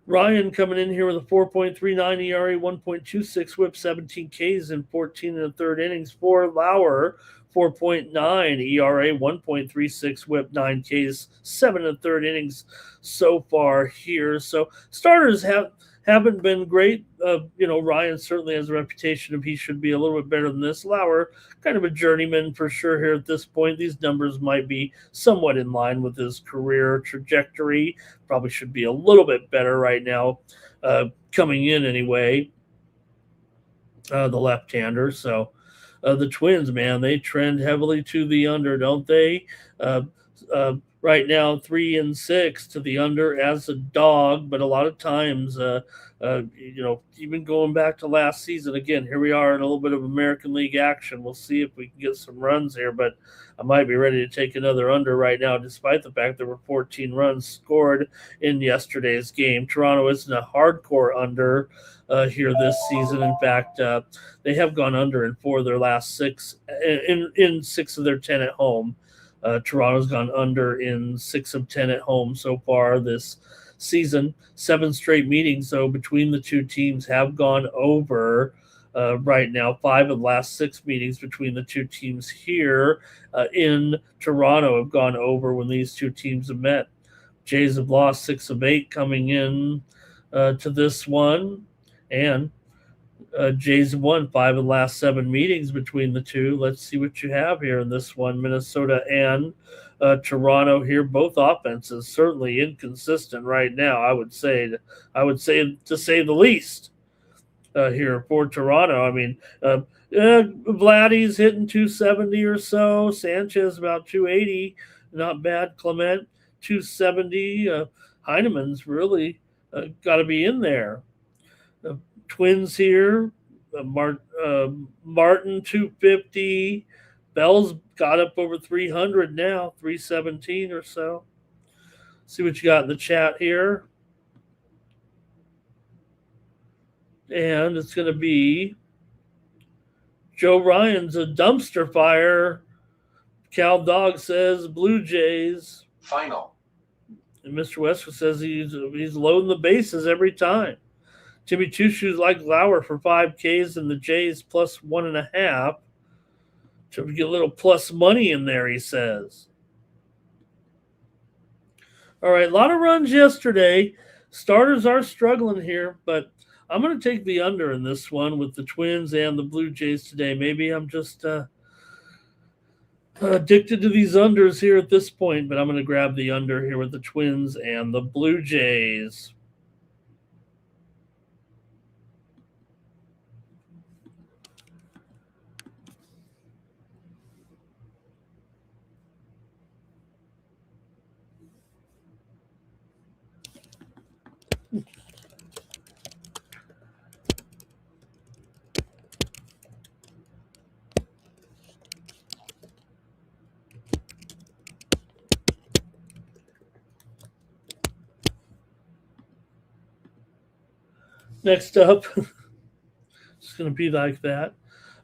Ryan coming in here with a 4.39 ERA, 1.26 WHIP, 17 Ks in 14 1/3 innings. For Lauer, 4.9 ERA, 1.36 WHIP, 9 Ks, 7 1/3 innings so far here. So starters haven't been great. Ryan certainly has a reputation of he should be a little bit better than this. Lauer, kind of a journeyman for sure here at this point. These numbers might be somewhat in line with his career trajectory. Probably should be a little bit better right now, coming in anyway, the left-hander. So the Twins, man, they trend heavily to the under, don't they? Right now, 3-6 to the under as a dog, but a lot of times, even going back to last season, again, here we are in a little bit of American League action. We'll see if we can get some runs here, but I might be ready to take another under right now, despite the fact there were 14 runs scored in yesterday's game. Toronto isn't a hardcore under here this season. In fact, they have gone under in 4 of their last 6, in 6 of their 10 at home. Toronto's gone under in 6 of 10 at home so far this season. 7 straight meetings, though, between the two teams have gone over. right now. 5 of the last 6 meetings between the two teams here in Toronto have gone over when these two teams have met. Jays have lost 6 of 8 coming in to this one, and Jays have won 5 of the last 7 meetings between the two. Let's see what you have here in this one. Minnesota and Toronto here, both offenses certainly inconsistent right now. I would say to say the least here for Toronto. I mean, Vladdy's hitting 270 or so. Sanchez about 280, not bad. Clement 270. Heineman's really got to be in there. Twins here. Martin 250. Bell's got up over 300 now, 317 or so. See what you got in the chat here. And it's going to be Joe Ryan's a dumpster fire. Cal Dog says Blue Jays. Final. And Mr. Westwood says he's loading the bases every time. Jimmy Two Shoes like Lauer for 5 Ks and the Jays plus 1.5. So we get a little plus money in there, he says. All right, a lot of runs yesterday. Starters are struggling here, but I'm going to take the under in this one with the Twins and the Blue Jays today. Maybe I'm just addicted to these unders here at this point, but I'm going to grab the under here with the Twins and the Blue Jays. Next up, it's going to be like that.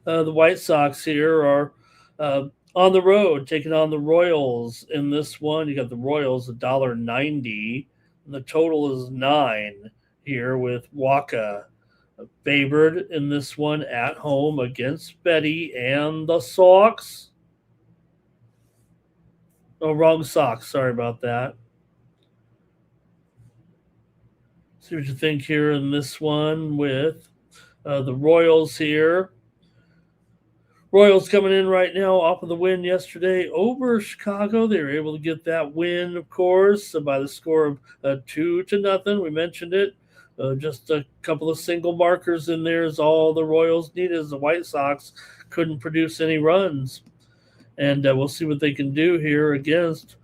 The White Sox here are on the road taking on the Royals in this one. You got the Royals $1.90, and the total is 9 here with Waka favored in this one at home against Betty and the Sox. Oh, wrong Sox. Sorry about that. See what you think here in this one with the Royals here. Royals coming in right now off of the win yesterday over Chicago. They were able to get that win, of course, by the score of 2-0. We mentioned it. Just a couple of single markers in there is all the Royals needed, as the White Sox couldn't produce any runs. And we'll see what they can do here against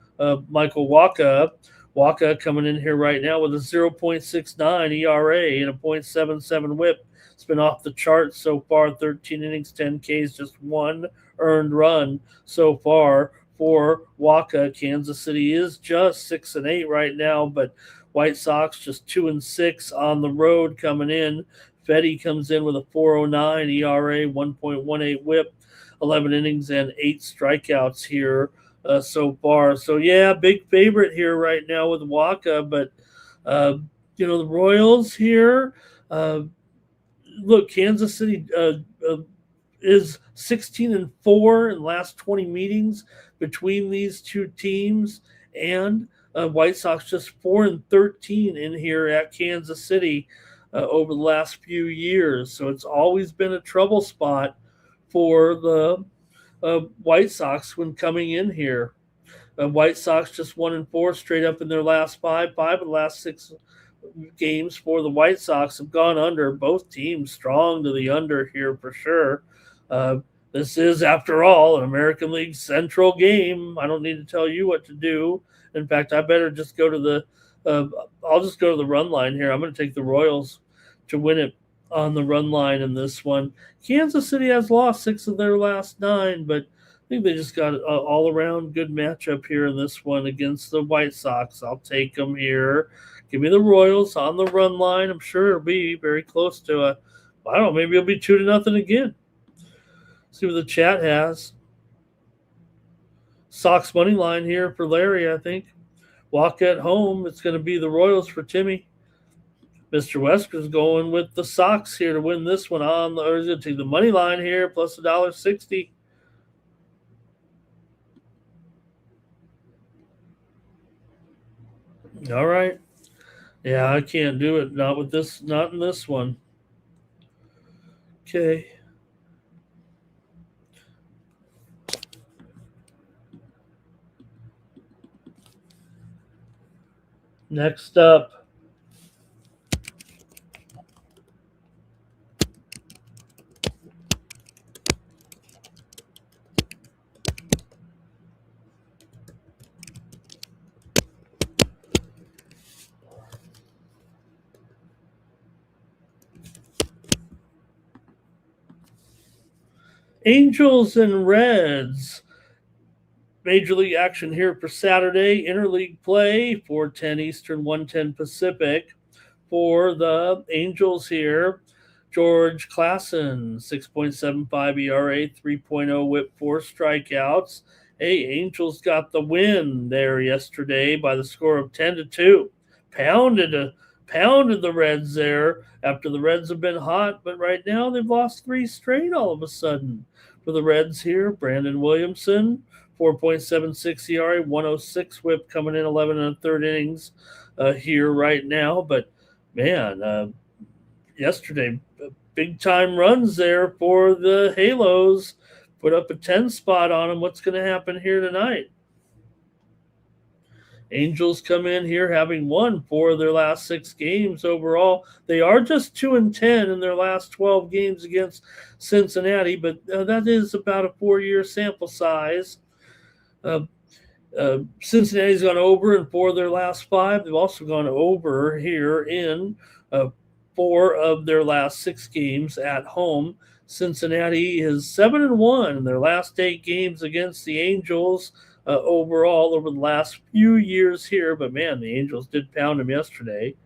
Michael Wacha. Wacha coming in here right now with a 0.69 ERA and a .77 whip. It's been off the charts so far, 13 innings, 10 Ks, just 1 earned run so far for Wacha. Kansas City is just 6-8 right now, but White Sox just 2-6 on the road coming in. Fetty comes in with a 4.09 ERA, 1.18 whip, 11 innings and 8 strikeouts here so far. So, yeah, big favorite here right now with Wacha. But, the Royals here, look, Kansas City is 16-4 in the last 20 meetings between these two teams. And White Sox just 4-13 in here at Kansas City over the last few years. So it's always been a trouble spot for the White Sox when coming in here. White Sox just 1-4 straight up in their last 5. 5 of the last 6 games for the White Sox have gone under. Both teams strong to the under here for sure. This is, after all, an American League Central game. I don't need to tell you what to do. In fact, I better just go to the I'll just go to the run line here. I'm going to take the Royals to win it on the run line in this one. Kansas City has lost 6 of their last 9, but I think they just got an all-around good matchup here in this one against the White Sox. I'll take them here. Give me the Royals on the run line. I'm sure it'll be very close to I don't know, maybe it'll be 2-0 again. See what the chat has. Sox money line here for Larry, I think. Walk at home. It's going to be the Royals for Timmy. Mr. Wesker's going with the Sox here to win this one on the, or is it to the money line here plus $1.60. All right. Yeah, I can't do it. Not with this, not in this one. Okay. Next up, Angels and Reds. Major League action here for Saturday. Interleague play, 4:10 Eastern, 1:10 Pacific. For the Angels here, George Klassen, 6.75 ERA, 3.0 whip, 4 strikeouts. Hey, Angels got the win there yesterday by the score of 10-2. Pounded the Reds there after the Reds have been hot, but right now they've lost 3 straight all of a sudden. For the Reds here, Brandon Williamson, 4.76 ERA, 106 whip, coming in 11 and a third innings here right now. But man, yesterday, big time runs there for the Halos. Put up a 10 spot on them. What's going to happen here tonight? Angels come in here having won 4 of their last 6 games overall. They are just 2-10 in their last 12 games against Cincinnati, but that is about a 4-year sample size. Cincinnati's gone over in 4 of their last 5. They've also gone over here in 4 of their last 6 games at home. Cincinnati is 7-1 in their last 8 games against the Angels overall over the last few years here. But man, the Angels did pound them yesterday.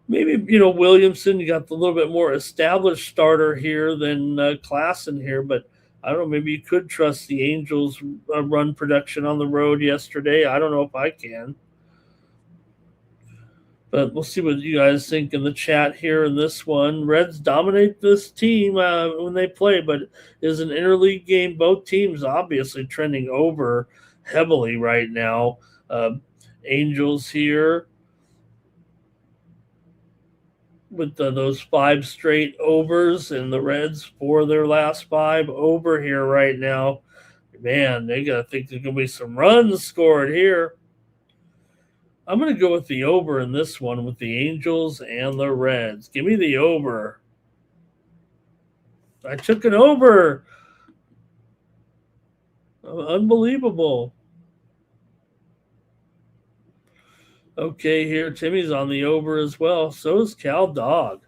Maybe, Williamson, you got the little bit more established starter here than Klassen here, but I don't know, maybe you could trust the Angels' run production on the road yesterday. I don't know if I can. But we'll see what you guys think in the chat here in this one. Reds dominate this team when they play, but it is an interleague game. Both teams obviously trending over heavily right now. Angels here with those 5 straight overs, and the Reds for their last 5 over here right now. Man, they got to think there's going to be some runs scored here. I'm going to go with the over in this one with the Angels and the Reds. Give me the over. I took an over. Unbelievable. Okay, here Timmy's on the over as well. So is Cal Dog.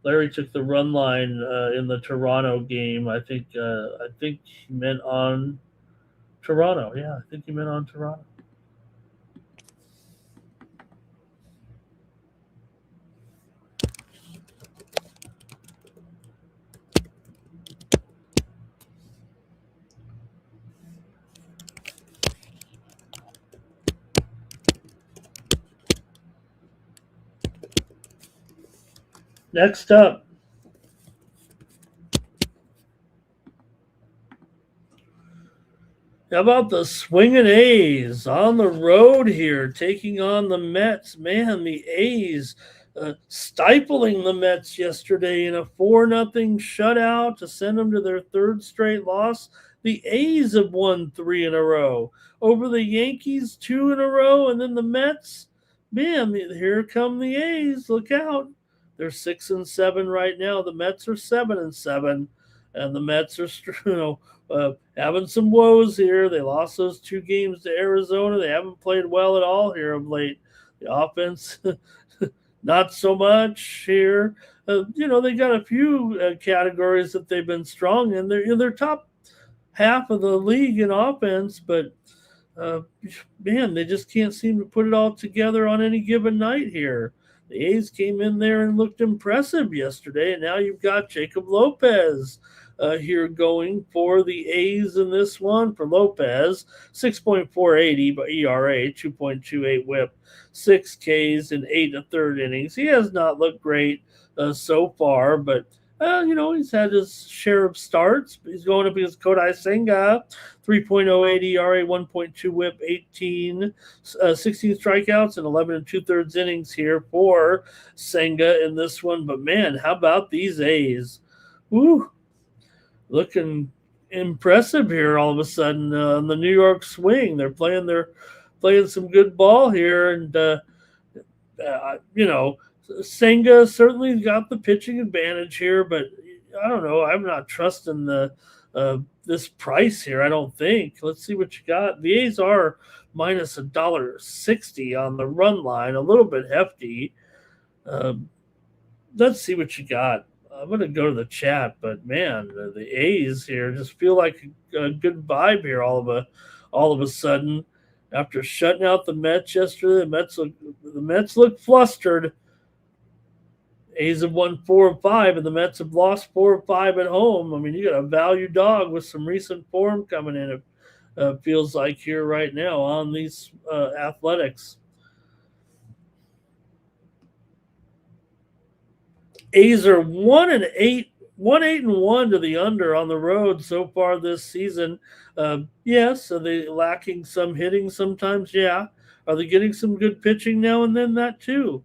Larry took the run line in the Toronto game. I think he meant on Toronto. Yeah, I think he meant on Toronto. Next up, how about the swinging A's on the road here, taking on the Mets? Man, the A's stifling the Mets yesterday in a 4-0 shutout to send them to their 3rd straight loss. The A's have won 3 in a row over the Yankees, 2 in a row, and then the Mets. Man, here come the A's. Look out. They're 6-7 right now. The Mets are 7-7, and the Mets are having some woes here. They lost those 2 games to Arizona. They haven't played well at all here of late. The offense, not so much here. They got a few categories that they've been strong in. They're top half of the league in offense, but man, they just can't seem to put it all together on any given night here. The A's came in there and looked impressive yesterday, and now you've got Jacob Lopez here going for the A's in this one. For Lopez, 6.48 ERA, 2.28 whip, 6 Ks in 8 1/3 innings. He has not looked great so far, but he's had his share of starts. He's going up against Kodai Senga, 3.08 ERA, 1.2 whip, 16 strikeouts, and 11 2/3 innings here for Senga in this one. But man, how about these A's? Woo, looking impressive here all of a sudden on the New York swing. They're playing some good ball here, and Senga certainly got the pitching advantage here, but I don't know. I'm not trusting this price here. I don't think. Let's see what you got. The A's are minus $1.60 on the run line, a little bit hefty. Let's see what you got. I'm going to go to the chat, but man, the A's here just feel like a good vibe here all of a sudden. After shutting out the Mets yesterday, the Mets look flustered. A's have won 4 of 5, and the Mets have lost 4 of 5 at home. I mean, you got a value dog with some recent form coming in. It feels like here right now on these Athletics. A's are 1-8 1-8-1 to the under on the road so far this season. Yes, are they lacking some hitting sometimes? Yeah. Are they getting some good pitching now and then? That too.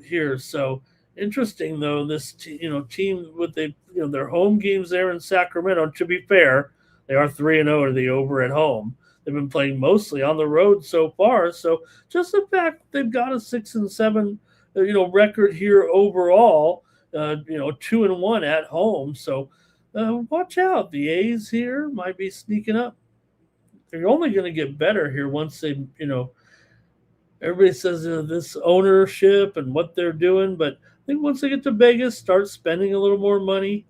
Here, so interesting though. This team with their home games there in Sacramento. To be fair, they are 3-0 to the over at home. They've been playing mostly on the road so far. So just the fact they've got a 6-7 record here overall, 2-1 at home. So watch out. The A's here might be sneaking up. They're only going to get better here once they, everybody says this ownership and what they're doing. But I think once they get to Vegas, start spending a little more money.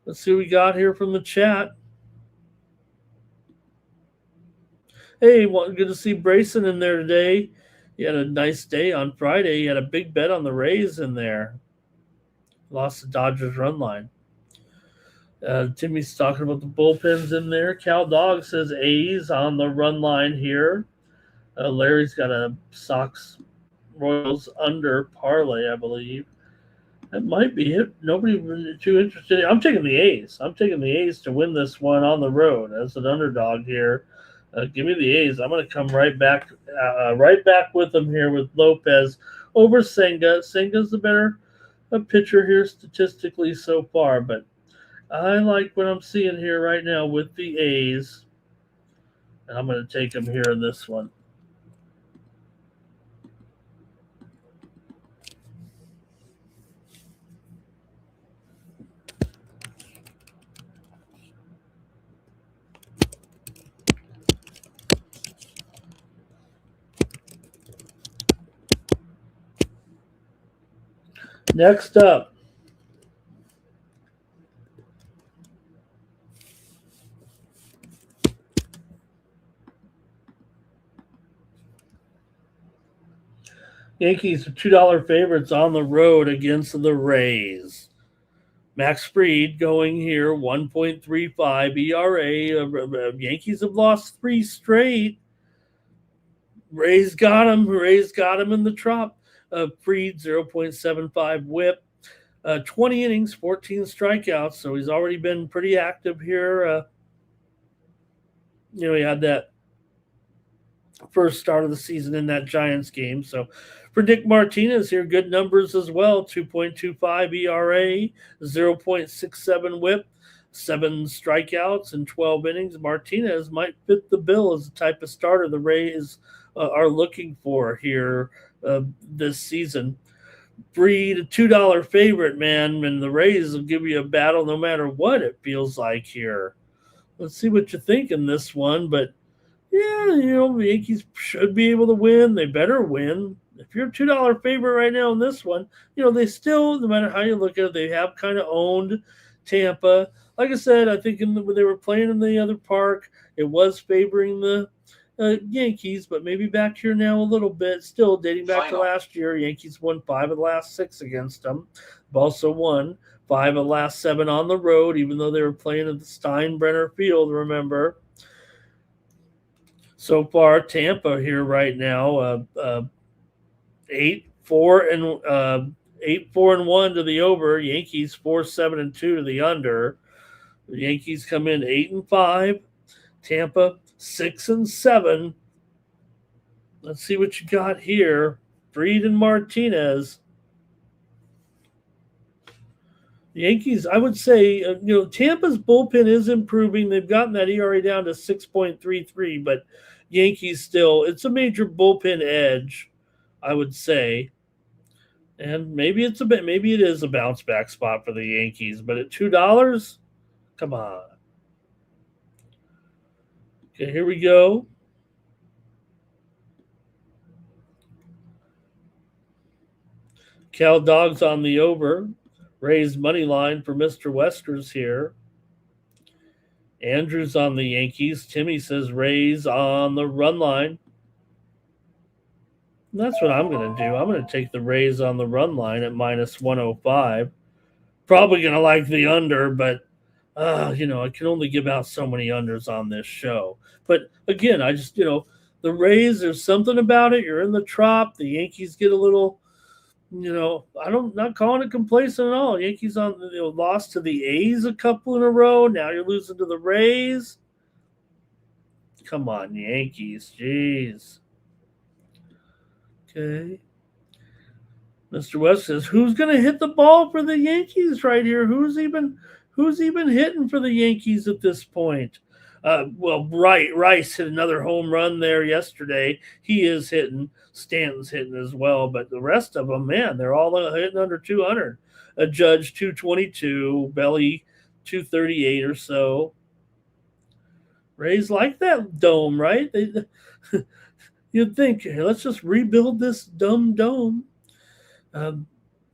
Let's see what we got here from the chat. Hey, good to see Brayson in there today. He had a nice day on Friday. He had a big bet on the Rays in there. Lost the Dodgers run line. Timmy's talking about the bullpens in there. Cal Dog says A's on the run line here. Larry's got a Sox Royals under parlay, I believe. That might be it. Nobody too interested. I'm taking the A's. I'm taking the A's to win this one on the road as an underdog here. Give me the A's. I'm going to come right back with them here with Lopez over Senga. Senga's the better pitcher here statistically so far, but I like what I'm seeing here right now with the A's, and I'm going to take them here in this one. Next up, Yankees are $2 favorites on the road against the Rays. Max Fried going here, 1.35 ERA. Yankees have lost 3 straight. Rays got him. In the trop. Fried, 0.75 whip. 20 innings, 14 strikeouts. So he's already been pretty active here. He had that first start of the season in that Giants game. So for Nick Martinez here, good numbers as well. 2.25 ERA, 0.67 whip, 7 strikeouts in 12 innings. Martinez might fit the bill as the type of starter the Rays are looking for here this season. Fried, a $2 favorite, man, and the Rays will give you a battle no matter what it feels like here. Let's see what you think in this one, but yeah, the Yankees should be able to win. They better win. If you're a $2 favorite right now in this one, they still, no matter how you look at it, they have kind of owned Tampa. Like I said, I think when they were playing in the other park, it was favoring the Yankees, but maybe back here now a little bit. Still dating back to last year, Yankees won 5 of the last 6 against them. They've also won 5 of the last 7 on the road, even though they were playing at the Steinbrenner Field, remember. So far, Tampa here right now, 8-4-1 to the over. Yankees 4-7-2 to the under. The Yankees come in 8-5. Tampa 6-7. Let's see what you got here. Fried and Martinez. The Yankees, I would say, Tampa's bullpen is improving. They've gotten that ERA down to 6.33, but Yankees still, it's a major bullpen edge, I would say. And maybe it is a bounce back spot for the Yankees, but at $2, come on. Okay, here we go. Cal Dogs on the over. Rays money line for Mr. Westers here. Andrews on the Yankees. Timmy says Rays on the run line. And that's what I'm going to do. I'm going to take the Rays on the run line at -105. Probably going to like the under, but, I can only give out so many unders on this show. But again, I just, the Rays, there's something about it. You're in the Trop. The Yankees get a little, not calling it complacent at all. Yankees lost to the A's a couple in a row. Now you're losing to the Rays. Come on, Yankees. Jeez. Okay. Mr. West says, who's going to hit the ball for the Yankees right here? Who's even hitting for the Yankees at this point? Rice hit another home run there yesterday. He is hitting. Stanton's hitting as well. But the rest of them, man, they're all hitting under 200. A Judge 222, Belly 238 or so. Rays like that dome, right? You'd think, hey, let's just rebuild this dumb dome.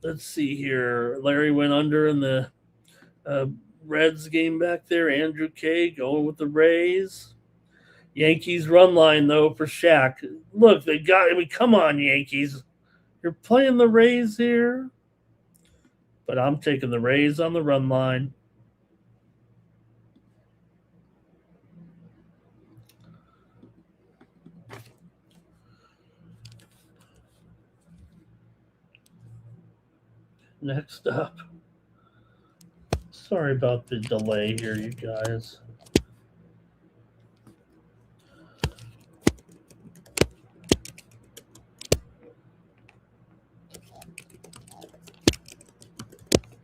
Let's see here. Larry went under in the Reds game back there. Andrew K going with the Rays. Yankees run line, though, for Shaq. Look, come on, Yankees. You're playing the Rays here. But I'm taking the Rays on the run line. Next up. Sorry about the delay here, you guys.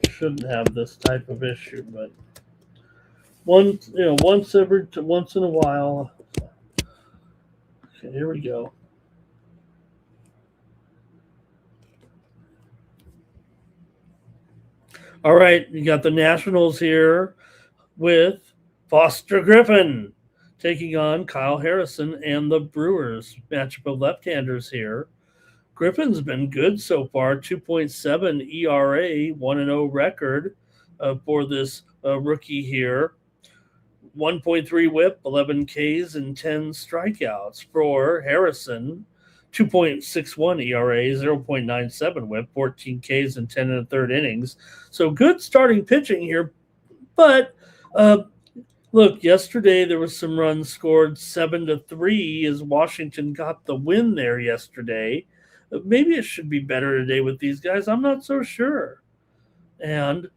Shouldn't have this type of issue, but once in a while. Okay, here we go. All right, you got the Nationals here with Foster Griffin taking on Kyle Harrison and the Brewers. Matchup of left-handers here. Griffin's been good so far, 2.7 ERA, 1-0 record for this rookie here. 1.3 whip, 11 Ks, and 10 strikeouts. For Harrison, 2.61 ERA, 0.97 whip, 14 Ks, and 10 1/3 innings. So good starting pitching here. But look, yesterday there was some runs scored 7-3 as Washington got the win there yesterday. Maybe it should be better today with these guys. I'm not so sure. And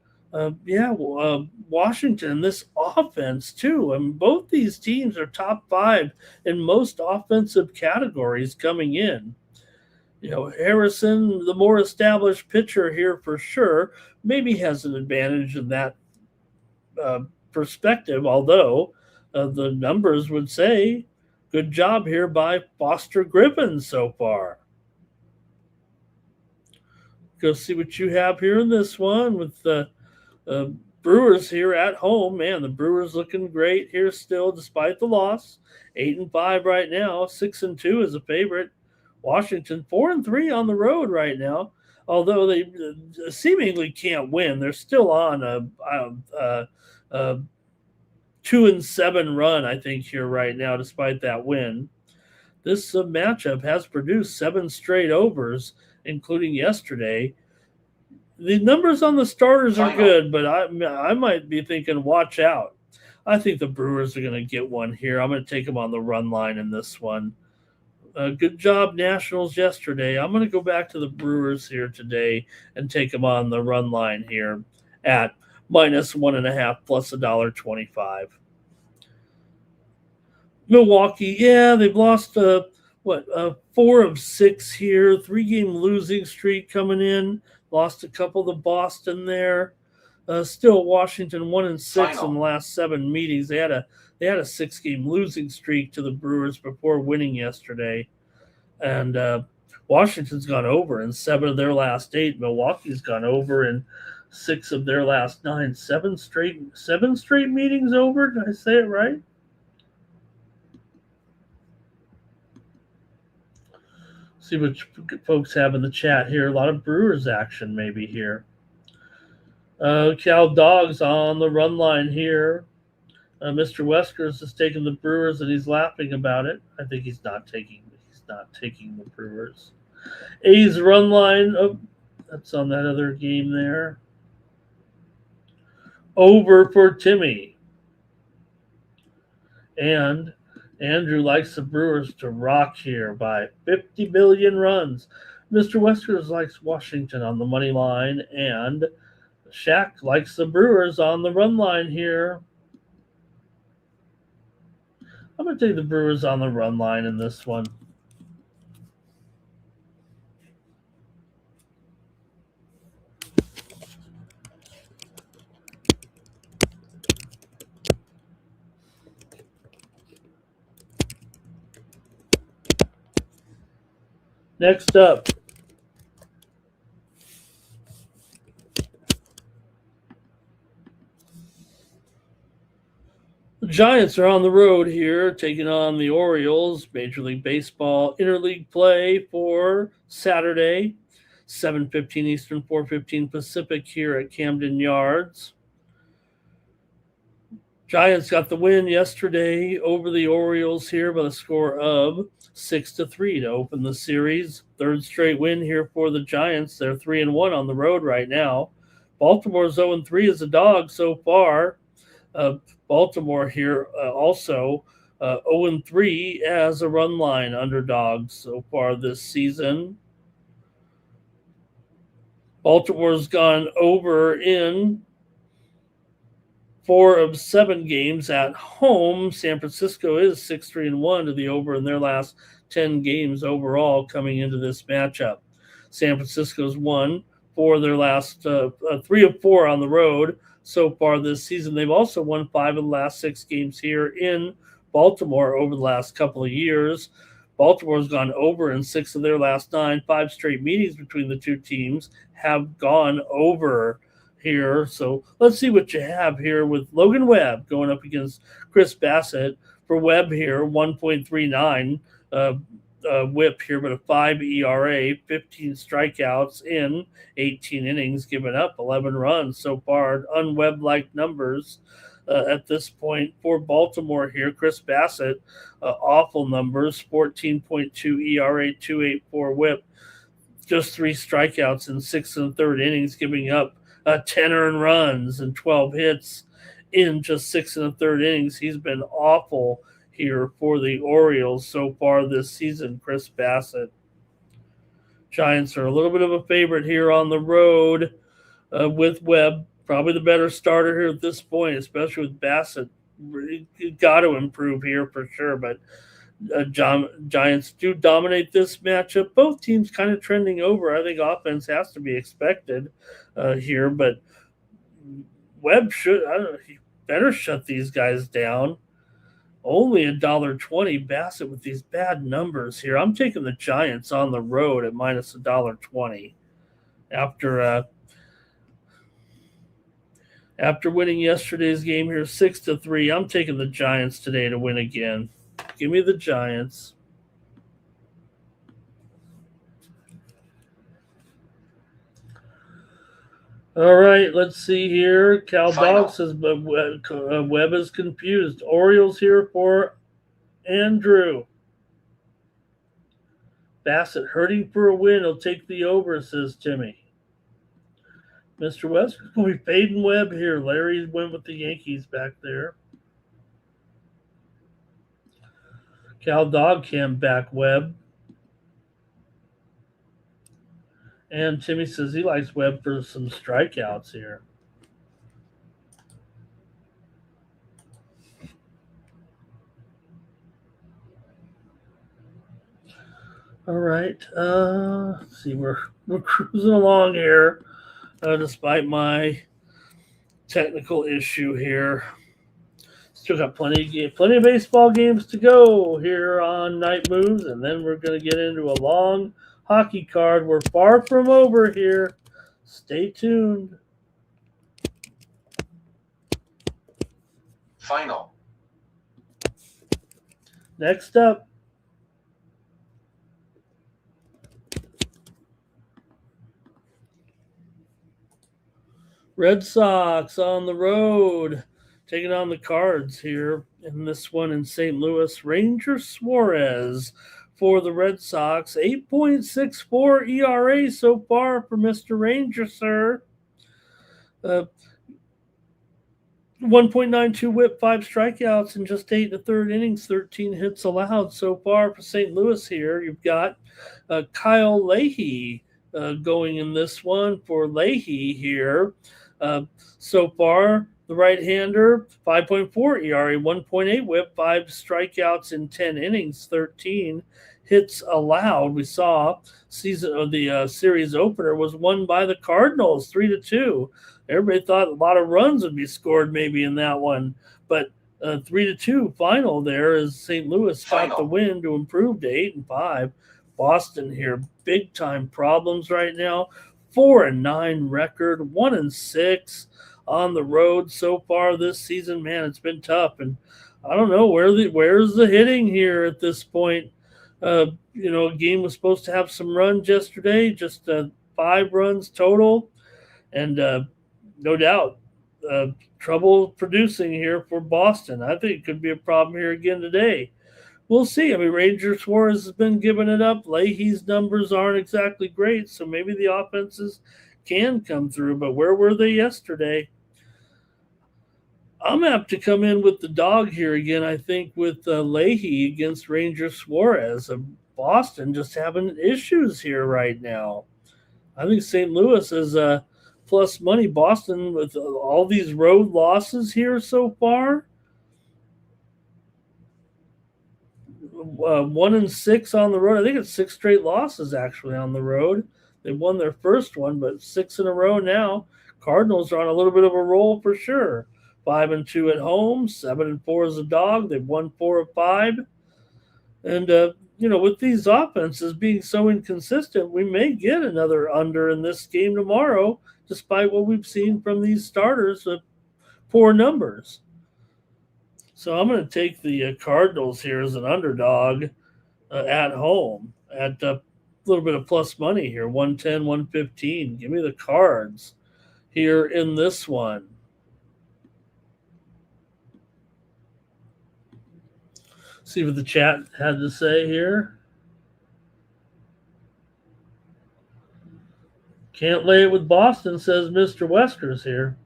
Washington, this offense too. I mean, both these teams are top 5 in most offensive categories coming in. Harrison, the more established pitcher here for sure, maybe has an advantage in that perspective, although the numbers would say good job here by Foster Griffin so far. Go see what you have here in this one with the Brewers here at home. Man, the Brewers looking great here still despite the loss. 8-5 right now. 6-2 is a favorite. Washington 4-3 on the road right now. Although they seemingly can't win, they're still on a 2-7 run, I think, here right now, despite that win. This matchup has produced 7 straight overs, including yesterday. The numbers on the starters are good, but I might be thinking watch out. I think the Brewers are going to get one here. I'm going to take them on the run line in this one. Good job, Nationals, yesterday. I'm going to go back to the Brewers here today and take them on the run line here at -1.5 plus $1.25. Milwaukee, yeah, they've lost 4 of 6 here, 3-game losing streak coming in. Lost a couple to Boston there. Still, Washington 1-6 in the last 7 meetings. They had a 6-game losing streak to the Brewers before winning yesterday, and Washington's gone over in 7 of their last 8. Milwaukee's gone over in 6 of their last 9. 7 straight meetings over. Did I say it right? See what folks have in the chat here. A lot of Brewers action maybe here. Cal Dogs on the run line here. Mr. Weskers is taking the Brewers and he's laughing about it. I think he's not taking the Brewers. A's run line. Oh, that's on that other game there. Over for Timmy. And Andrew likes the Brewers to rock here by 50 million runs. Mr. Weskers likes Washington on the money line, and Shaq likes the Brewers on the run line here. I'm going to take the Brewers on the run line in this one. Next up, the Giants are on the road here, taking on the Orioles. Major League Baseball interleague play for Saturday, 7:15 Eastern, 4:15 Pacific here at Camden Yards. Giants got the win yesterday over the Orioles here by the score of 6-3 to open the series. Third straight win here for the Giants. They're 3-1 on the road right now. Baltimore's 0-3 as a dog so far. Baltimore here also 0-3 as a run line underdog so far this season. Baltimore's gone over in 4 of 7 games at home. San Francisco is 6-3-1 to the over in their last 10 games overall coming into this matchup. San Francisco's won 4 of their last 3 of 4 on the road so far this season. They've also won 5 of the last 6 games here in Baltimore over the last couple of years. Baltimore's gone over in 6 of their last 9. 5 straight meetings between the two teams have gone over here. So let's see what you have here with Logan Webb going up against Chris Bassett. For Webb here, 1.39 whip here, but a 5 ERA, 15 strikeouts in 18 innings, giving up 11 runs so far. Un-Webb-like numbers at this point for Baltimore here. Chris Bassett, awful numbers, 14.2 ERA, 2.84 whip, just 3 strikeouts in 6 1/3 innings, giving up 10 earned runs and 12 hits in just 6 1/3 innings. He's been awful here for the Orioles so far this season, Chris Bassett. Giants are a little bit of a favorite here on the road with Webb. Probably the better starter here at this point, especially with Bassett. You got to improve here for sure, but Giants do dominate this matchup. Both teams kind of trending over. I think offense has to be expected here, but Webb he better shut these guys down. Only $1.20. Bassett with these bad numbers here. I'm taking the Giants on the road at minus $1.20 after winning yesterday's game here 6-3. I'm taking the Giants today to win again. Give me the Giants. All right, let's see here. Cal Dog says Webb is confused. Orioles here for Andrew. Bassett hurting for a win. He'll take the over, says Timmy. Mr. West will be fading Webb here. Larry went with the Yankees back there. Cal Dog Cam back Webb. And Timmy says he likes Webb for some strikeouts here. All right. Let's see, we're cruising along here, despite my technical issue here. Still got plenty of baseball games to go here on Night Moves, and then we're going to get into a long hockey card. We're far from over here. Stay tuned. Final. Next up, Red Sox on the road, taking on the Cards here in this one in St. Louis. Ranger Suarez for the Red Sox. 8.64 ERA so far for Mr. Ranger, sir. 1.92 whip, 5 strikeouts in just 8 1/3 innings, 13 hits allowed so far for St. Louis here. You've got Kyle Leahy going in this one for Leahy here. So far, the right-hander, 5.4 ERA, 1.8 whip, 5 strikeouts in 10 innings, 13 hits allowed. We saw the series opener was won by the Cardinals, 3-2. Everybody thought a lot of runs would be scored maybe in that one, but 3-2 final there as St. Louis got the win to improve to 8-5. Boston here, big time problems right now. 4-9 record, 1-6 on the road so far this season. Man, it's been tough, and I don't know where's the hitting here at this point. A game was supposed to have some runs yesterday, just 5 runs total, and no doubt trouble producing here for Boston. I think it could be a problem here again today. We'll see. I mean, Ranger Suarez has been giving it up. Leahy's numbers aren't exactly great, so maybe the offenses can come through, but where were they yesterday? I'm apt to come in with the dog here again, I think, with Leahy against Ranger Suarez. Boston just having issues here right now. I think St. Louis is plus money. Boston with all these road losses here so far. 1-6 on the road. I think it's 6 straight losses actually on the road. They won their first one, but 6 in a row now. Cardinals are on a little bit of a roll for sure. 5-2 at home, 7-4 as a dog. They've won 4 of 5. And with these offenses being so inconsistent, we may get another under in this game tomorrow, despite what we've seen from these starters with poor numbers. So I'm going to take the Cardinals here as an underdog at home at a little bit of plus money here, 110, 115. Give me the Cards here in this one. See what the chat had to say here. Can't lay it with Boston, says Mr. Weskers here.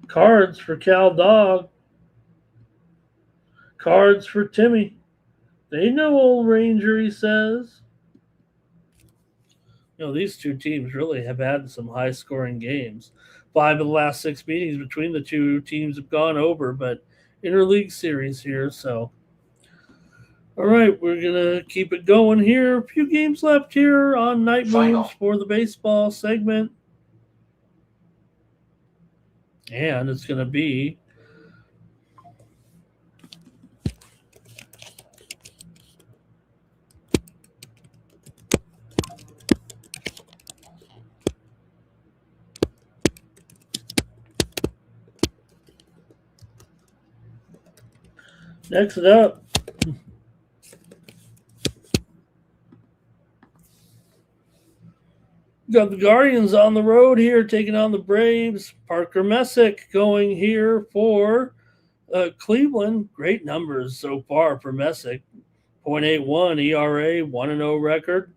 Cards for Cal Dog. Cards for Timmy. They know old Ranger, he says. These two teams really have had some high-scoring games. 5 of the last 6 meetings between the two teams have gone over, but interleague series here, so. All right, we're going to keep it going here. A few games left here on Night Moves for the baseball segment. And it's going to be next up. Got the Guardians on the road here, taking on the Braves. Parker Messick going here for Cleveland. Great numbers so far for Messick. 0.81 ERA, 1-0 record.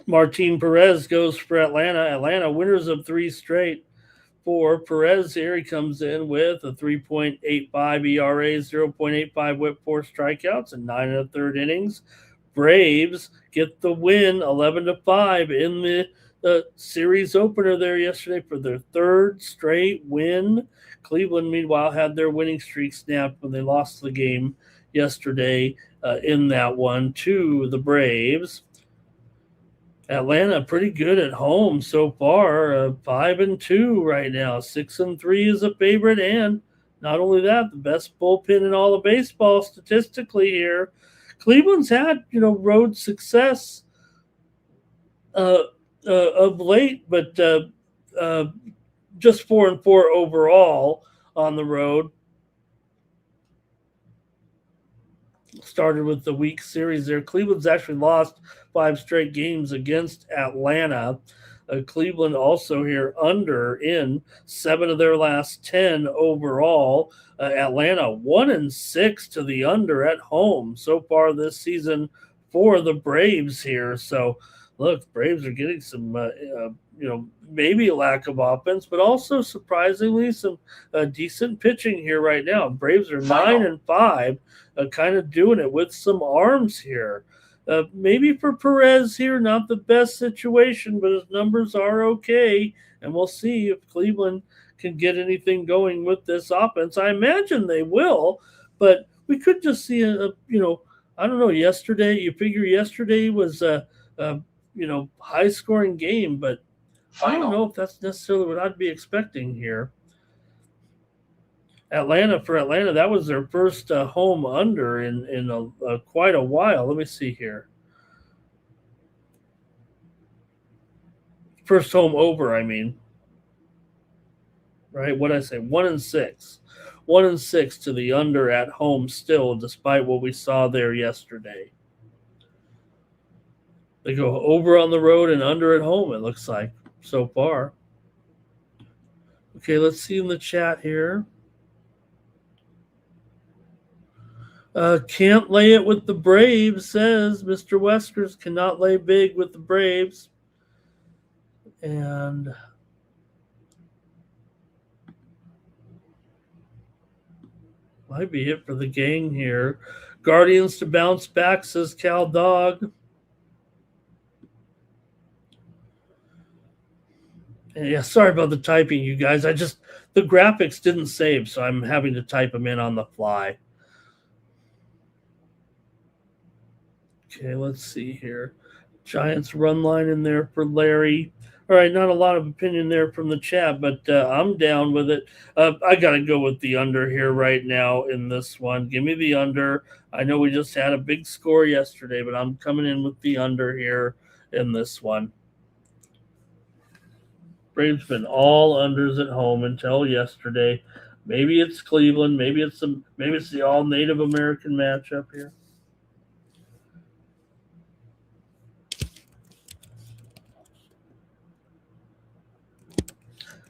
Martin Perez goes for Atlanta. Atlanta winners of 3 straight. For Perez here, he comes in with a 3.85 ERA, 0.85 whip, 4 strikeouts, and 9 and a third innings. Braves get the win 11-5 in the series opener there yesterday for their 3rd straight win. Cleveland, meanwhile, had their winning streak snapped when they lost the game yesterday in that one to the Braves. Atlanta pretty good at home so far, 5-2 right now. 6-3 is a favorite, and not only that, the best bullpen in all of baseball statistically here. Cleveland's had road success of late, but just 4-4 overall on the road. Started with the weak series there. Cleveland's actually lost 5 straight games against Atlanta. Cleveland also here under in 7 of their last 10 overall. Atlanta 1-6 to the under at home so far this season for the Braves here. So look, Braves are getting some maybe a lack of offense, but also surprisingly some decent pitching here right now. Braves are 9-5, kind of doing it with some arms here. Maybe for Perez here, not the best situation, but his numbers are okay, and we'll see if Cleveland can get anything going with this offense. I imagine they will, but we could just see I don't know. You figure yesterday was a high scoring game, but I don't know if that's necessarily what I'd be expecting here. For Atlanta, that was their first home under in quite a while. Let me see here. First home over, I mean. Right? What did I say? 1-6. 1-6 to the under at home still, despite what we saw there yesterday. They go over on the road and under at home, it looks like, so far. Okay, let's see in the chat here. Can't lay it with the Braves, says Mr. Weskers. Cannot lay big with the Braves. And might be it for the gang here. Guardians to bounce back, says Cal Dog. Yeah, sorry about the typing, you guys. The graphics didn't save, so I'm having to type them in on the fly. Okay, let's see here. Giants run line in there for Larry. All right, not a lot of opinion there from the chat, but I'm down with it. I got to go with the under here right now in this one. Give me the under. I know we just had a big score yesterday, but I'm coming in with the under here in this one. Braves been all unders at home until yesterday. Maybe it's Cleveland. Maybe it's the all Native American matchup here.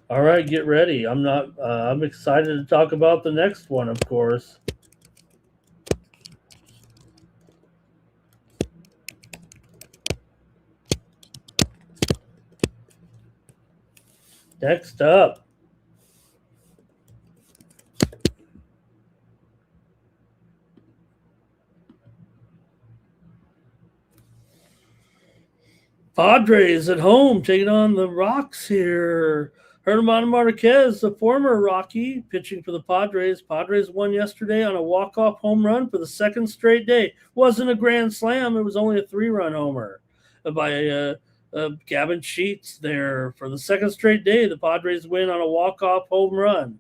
All right, get ready. I'm excited to talk about the next one, of course. Next up, Padres at home taking on the Rocks here. Herman Marquez, the former Rocky, pitching for the Padres. Padres won yesterday on a walk-off home run for the 2nd straight day. Wasn't a grand slam. It was only a 3-run homer by Gavin Sheets there. For the 2nd straight day, the Padres win on a walk-off home run.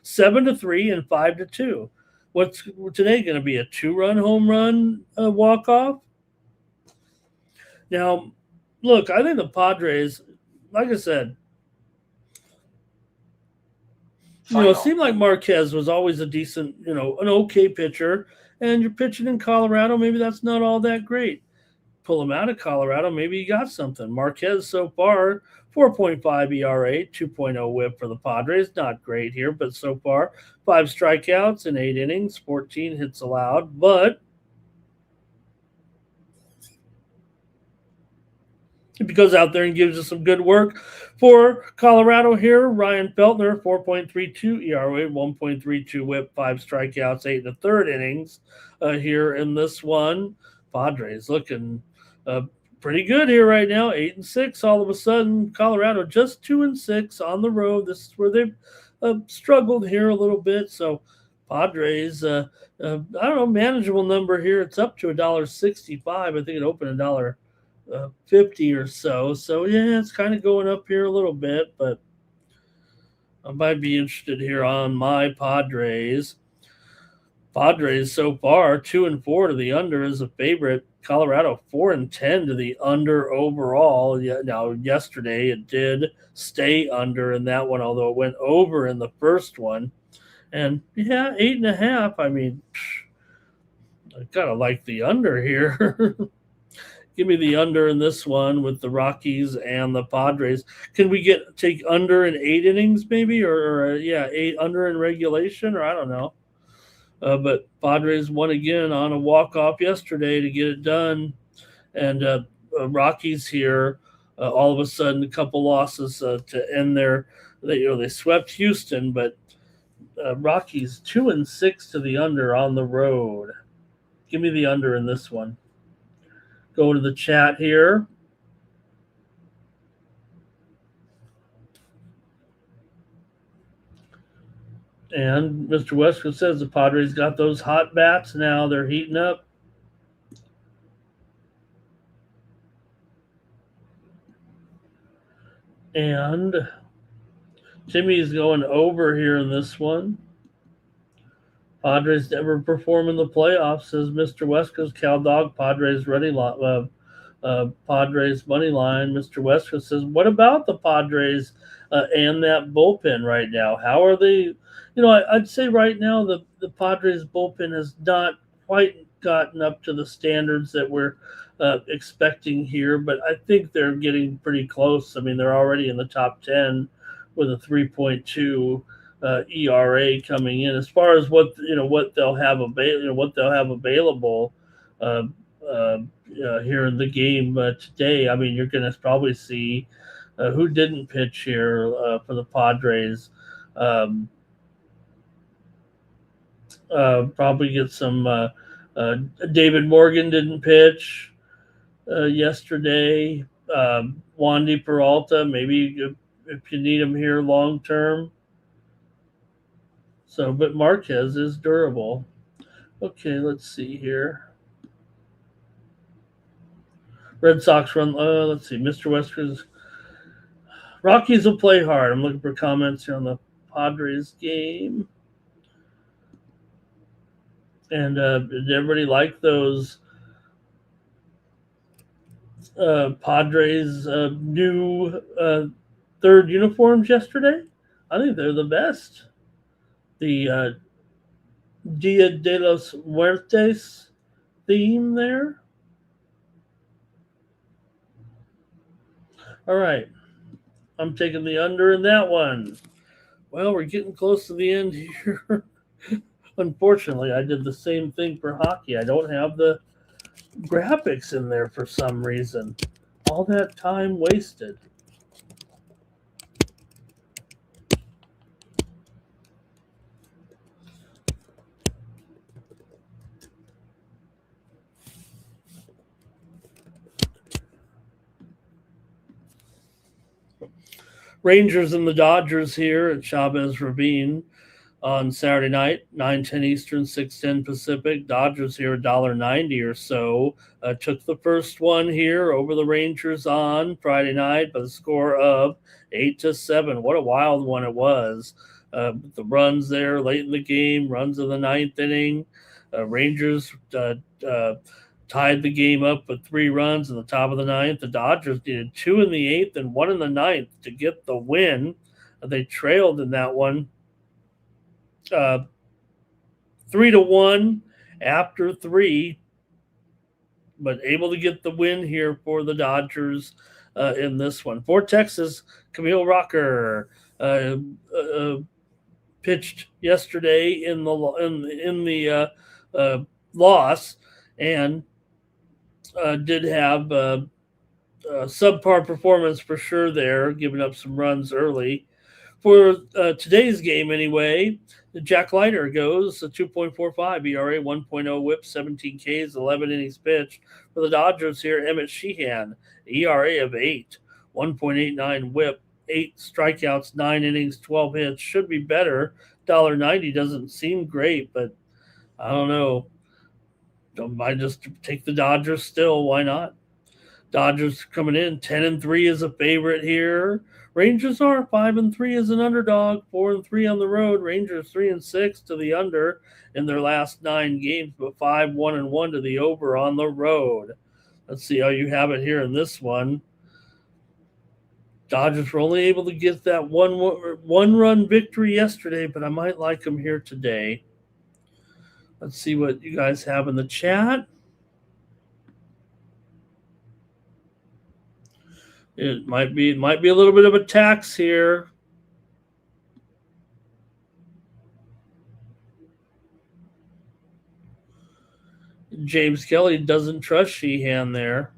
7-3 and 5-2. What's today going to be a 2-run home run walk-off? Now, look, I think the Padres, like I said, it seemed like Marquez was always a decent, an okay pitcher, and you're pitching in Colorado. Maybe that's not all that great. Pull him out of Colorado, maybe you got something. Marquez so far, 4.5 ERA, 2.0 whip for the Padres. Not great here, but so far, 5 strikeouts in 8 innings, 14 hits allowed. But If he goes out there and gives us some good work for Colorado here, Ryan Feltner, 4.32 ERA, 1.32 whip, 5 strikeouts, 8 and a third innings here in this one. Padres looking uh, pretty good here right now, 8-6. All of a sudden, Colorado just 2-6 on the road. This is where they've struggled here a little bit. So Padres, I don't know, manageable number here. It's up to $1.65. I think it opened $1.50 or so. So yeah, it's kind of going up here a little bit, but I might be interested here on my Padres. Padres so far 2-4 to the under as a favorite. Colorado 4-10 to the under overall. Yeah, now yesterday it did stay under in that one, although it went over in the first one. And yeah, 8.5. I mean, I kind of like the under here. Give me the under in this one with the Rockies and the Padres. Can we take under in 8 innings maybe, or yeah, 8 under in regulation, or I don't know. But Padres won again on a walk-off yesterday to get it done. And Rockies here, all of a sudden, a couple losses to end their. They swept Houston, but Rockies 2-6 to the under on the road. Give me the under in this one. Go to the chat here. And Mr. Westwood says the Padres got those hot bats now. They're heating up. And Jimmy's going over here in this one. Padres never perform in the playoffs, says Mr. Westcoast. Cal Dog, Padres ready. Padres money line. Mr. Westcoast says, what about the Padres and that bullpen right now? How are they? I'd say right now the Padres bullpen has not quite gotten up to the standards that we're expecting here, but I think they're getting pretty close. I mean, they're already in the top 10 with a 3.2 ERA coming in. As far as what they'll have available here in the game today, I mean, you're going to probably see who didn't pitch here for the Padres. Probably get some. David Morgan didn't pitch yesterday. Wandy Peralta, maybe if you need him here long term. So, but Marquez is durable. Okay, let's see here. Red Sox run. Let's see. Mr. Wester's Rockies will play hard. I'm looking for comments here on the Padres game. And did everybody like those Padres new third uniforms yesterday? I think they're the best. The Dia de los Muertes theme there. All right. I'm taking the under in that one. Well, we're getting close to the end here. Unfortunately, I did the same thing for hockey. I don't have the graphics in there for some reason. All that time wasted. Rangers and the Dodgers here at Chavez Ravine on Saturday night, 9:10 Eastern, 6:10 Pacific. Dodgers here $1.90 or so. Took the first one here over the Rangers on Friday night by the score of 8-7. What a wild one it was. The runs there late in the game, runs in the ninth inning. Rangers tied the game up with 3 runs in the top of the ninth. The Dodgers needed 2 in the eighth and 1 in the ninth to get the win. They trailed in that one 3-1 after 3, but able to get the win here for the Dodgers in this one. For Texas, Camille Rocker pitched yesterday in the loss and did have subpar performance for sure there, giving up some runs early. For today's game, anyway, Jack Leiter goes a 2.45 ERA, 1.0 whip, 17 Ks, 11 innings pitched. For the Dodgers here, Emmett Sheehan, ERA of 8, 1.89 whip, 8 strikeouts, 9 innings, 12 hits. Should be better. $1.90 doesn't seem great, but I don't know. I just take the Dodgers still. Why not? Dodgers coming in 10-3 as a favorite here. Rangers are 5-3 as an underdog, 4-3 on the road. Rangers 3-6 to the under in their last 9 games, but 5-1-1 to the over on the road. Let's see how you have it here in this one. Dodgers were only able to get that one-run victory yesterday, but I might like them here today. Let's see what you guys have in the chat. It might be a little bit of a tax here. James Kelly doesn't trust Sheehan there.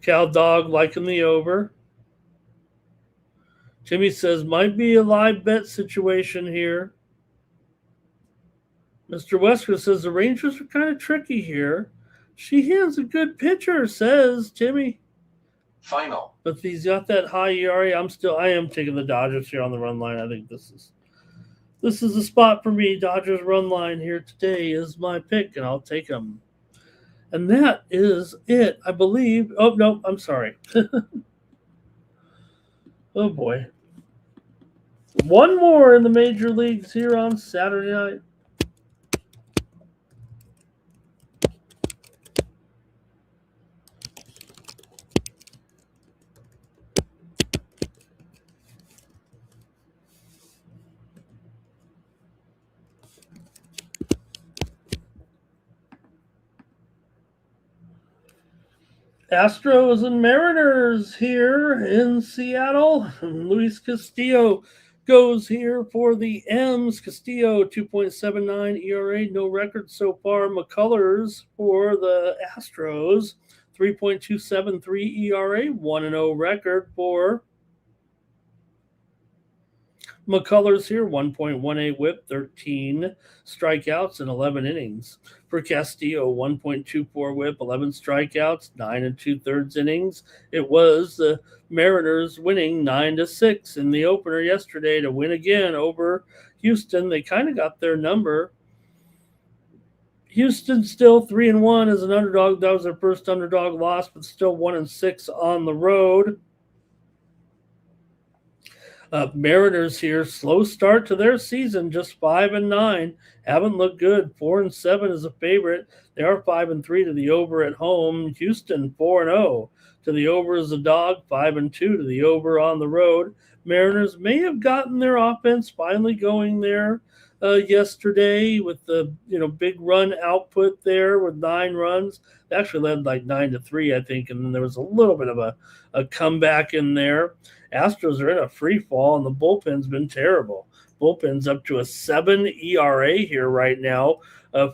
Cow Dog liking the over. Timmy says might be a live bet situation here. Mr. Wesker says the Rangers are kind of tricky here. Sheehan's a good pitcher, says Timmy. Final. But he's got that high ERA. I am taking the Dodgers here on the run line. I think this is a spot for me. Dodgers run line here today is my pick, and I'll take them. And that is it, I believe. Oh, no, I'm sorry. Oh, boy. One more in the major leagues here on Saturday night. Astros and Mariners here in Seattle. Luis Castillo goes here for the M's. Castillo, 2.79 ERA, no record so far. McCullers for the Astros, 3.273 ERA, 1-0 record for McCullers here, 1.18 whip, 13 strikeouts in 11 innings. For Castillo, 1.24 whip, 11 strikeouts, 9 2/3 innings. It was the Mariners winning 9-6 in the opener yesterday to win again over Houston. They kind of got their number. Houston still 3-1 as an underdog. That was their first underdog loss, but still 1-6 on the road. Mariners here, slow start to their season, just 5-9. Haven't looked good. 4-7 is a favorite. They are 5-3 to the over at home. Houston 4-0 to the over as a dog. 5-2 to the over on the road. Mariners may have gotten their offense finally going there yesterday with the big run output there with 9 runs. They actually led like 9-3, I think, and then there was a little bit of a comeback in there. Astros are in a free fall, and the bullpen's been terrible. Bullpen's up to a 7 ERA here right now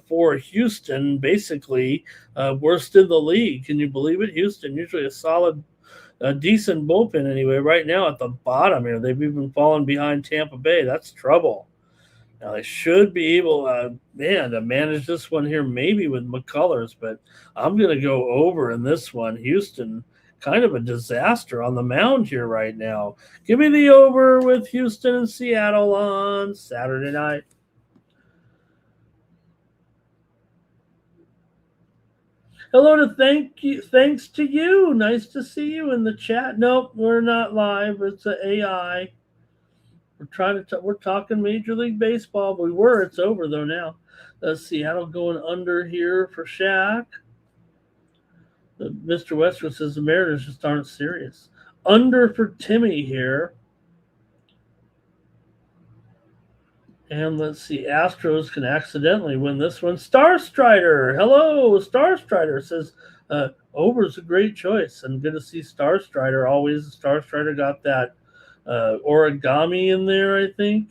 for Houston, basically worst in the league. Can you believe it? Houston, usually a solid, decent bullpen anyway. Right now at the bottom here, they've even fallen behind Tampa Bay. That's trouble. Now, they should be able, to manage this one here maybe with McCullers, but I'm going to go over in this one. Houston, kind of a disaster on the mound here right now. Give me the over with Houston and Seattle on Saturday night. Hello to thanks to you. Nice to see you in the chat. Nope, we're not live. It's an AI. We're talking Major League Baseball. We were. It's over though now. Seattle going under here for Shaq. Mr. Westwood says the Mariners just aren't serious. Under for Timmy here. And let's see. Astros can accidentally win this one. Star Strider. Hello. Star Strider says over is a great choice. And good to see Star Strider. Always Star Strider got that origami in there, I think.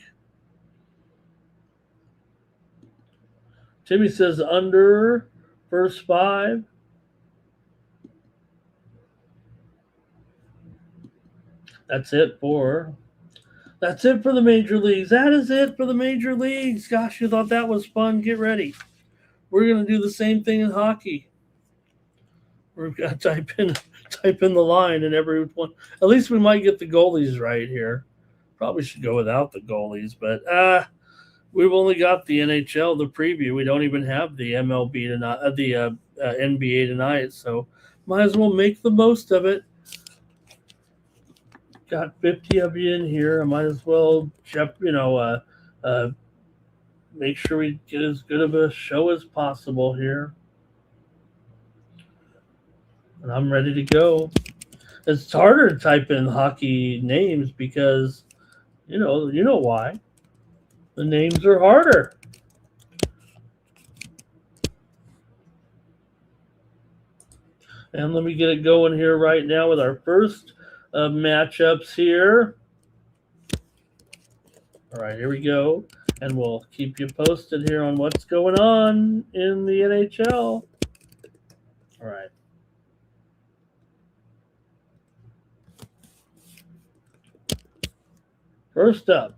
Timmy says under First five. That's it for the major leagues. That is it for the major leagues. Gosh, you thought that was fun. Get ready. We're gonna do the same thing in hockey. We're gonna type in the line and every one. At least we might get the goalies right here. Probably should go without the goalies, but we've only got the NHL, the preview. We don't even have the MLB tonight, the NBA tonight. So might as well make the most of it. Got 50 of you in here. I might as well, make sure we get as good of a show as possible here. And I'm ready to go. It's harder to type in hockey names because you know why. The names are harder. And let me get it going here right now with our first matchups here. All right, here we go. And we'll keep you posted here on what's going on in the NHL. All right. First up,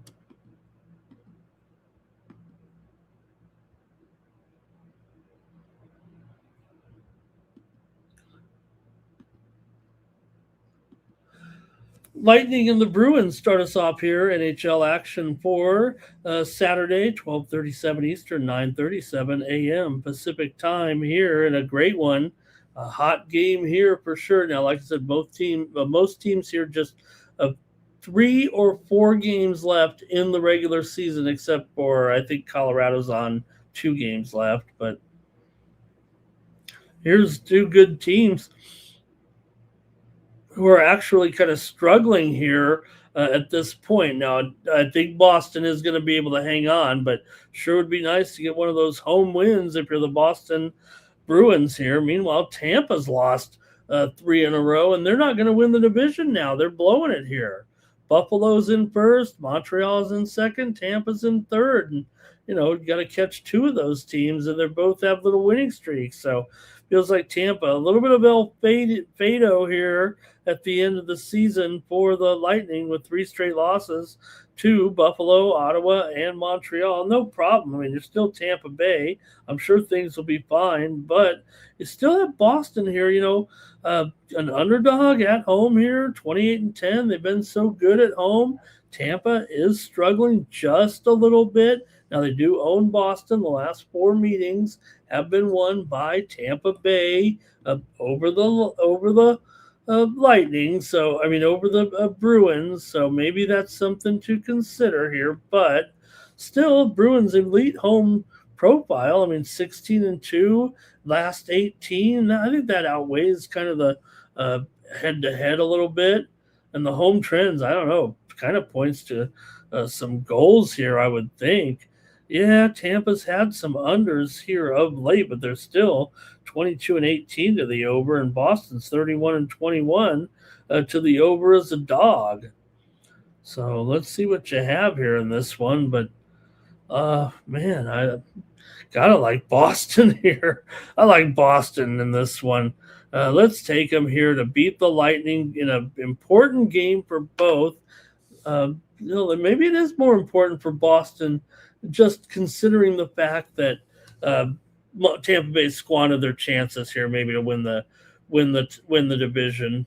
Lightning and the Bruins start us off here. NHL action for Saturday, 12:37 Eastern, 9:37 a.m. Pacific time here, and a great one. A hot game here for sure. Now, like I said, most teams here just 3 or 4 games left in the regular season, except for I think Colorado's on 2 games left. But here's 2 good teams who are actually kind of struggling here at this point. Now, I think Boston is going to be able to hang on, but sure would be nice to get one of those home wins if you're the Boston Bruins here. Meanwhile, Tampa's lost 3 in a row, and they're not going to win the division now. They're blowing it here. Buffalo's in first, Montreal's in second, Tampa's in third, and you got to catch 2 of those teams, and they both have little winning streaks. So feels like Tampa, a little bit of El Fado here at the end of the season for the Lightning with 3 straight losses to Buffalo, Ottawa, and Montreal. No problem. I mean, you're still Tampa Bay. I'm sure things will be fine, but you still have Boston here, an underdog at home here, 28-10. They've been so good at home. Tampa is struggling just a little bit. Now they do own Boston. The last 4 meetings have been won by Tampa Bay over the Lightning. So over the Bruins. So maybe that's something to consider here. But still, Bruins elite home profile. 16-2, last 18. I think that outweighs kind of the head-to-head a little bit, and the home trends. I don't know. Kind of points to some goals here, I would think. Yeah, Tampa's had some unders here of late, but they're still 22-18 to the over, and Boston's 31-21 to the over as a dog. So let's see what you have here in this one. But man, I gotta like Boston here. I like Boston in this one. Let's take them here to beat the Lightning in an important game for both. Maybe it is more important for Boston, just considering the fact that Tampa Bay squandered their chances here, maybe to win the division.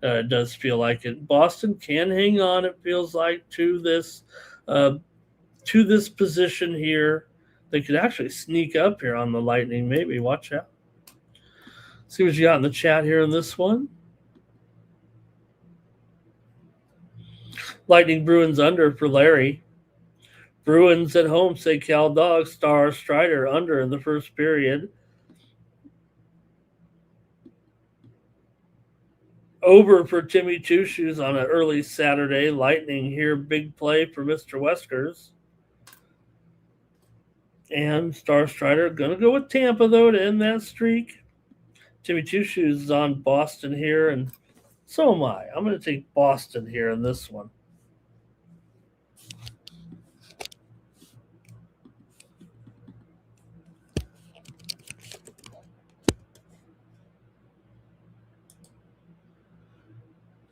It does feel like it. Boston can hang on. It feels like to this position here. They could actually sneak up here on the Lightning. Maybe watch out. See what you got in the chat here in this one. Lightning Bruins under for Larry. Bruins at home say Cal Dog, Star Strider under in the first period. Over for Timmy Two Shoes on an early Saturday. Lightning here, big play for Mr. Weskers. And Star Strider going to go with Tampa, though, to end that streak. Timmy Two Shoes is on Boston here, and so am I. I'm going to take Boston here in this one.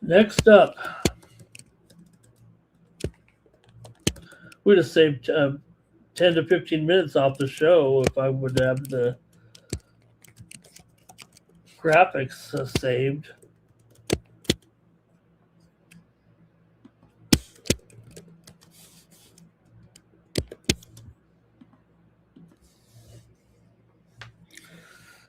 Next up, we'd have saved 10 to 15 minutes off the show if I would have the graphics saved.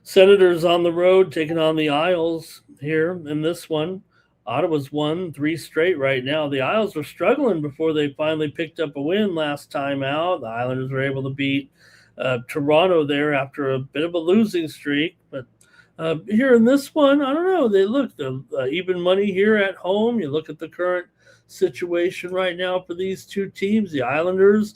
Senators on the road taking on the Isles here in this one. Ottawa's won 3 straight right now. The Isles were struggling before they finally picked up a win last time out. The Islanders were able to beat Toronto there after a bit of a losing streak. But here in this one, I don't know. They look the even money here at home. You look at the current situation right now for these two teams. The Islanders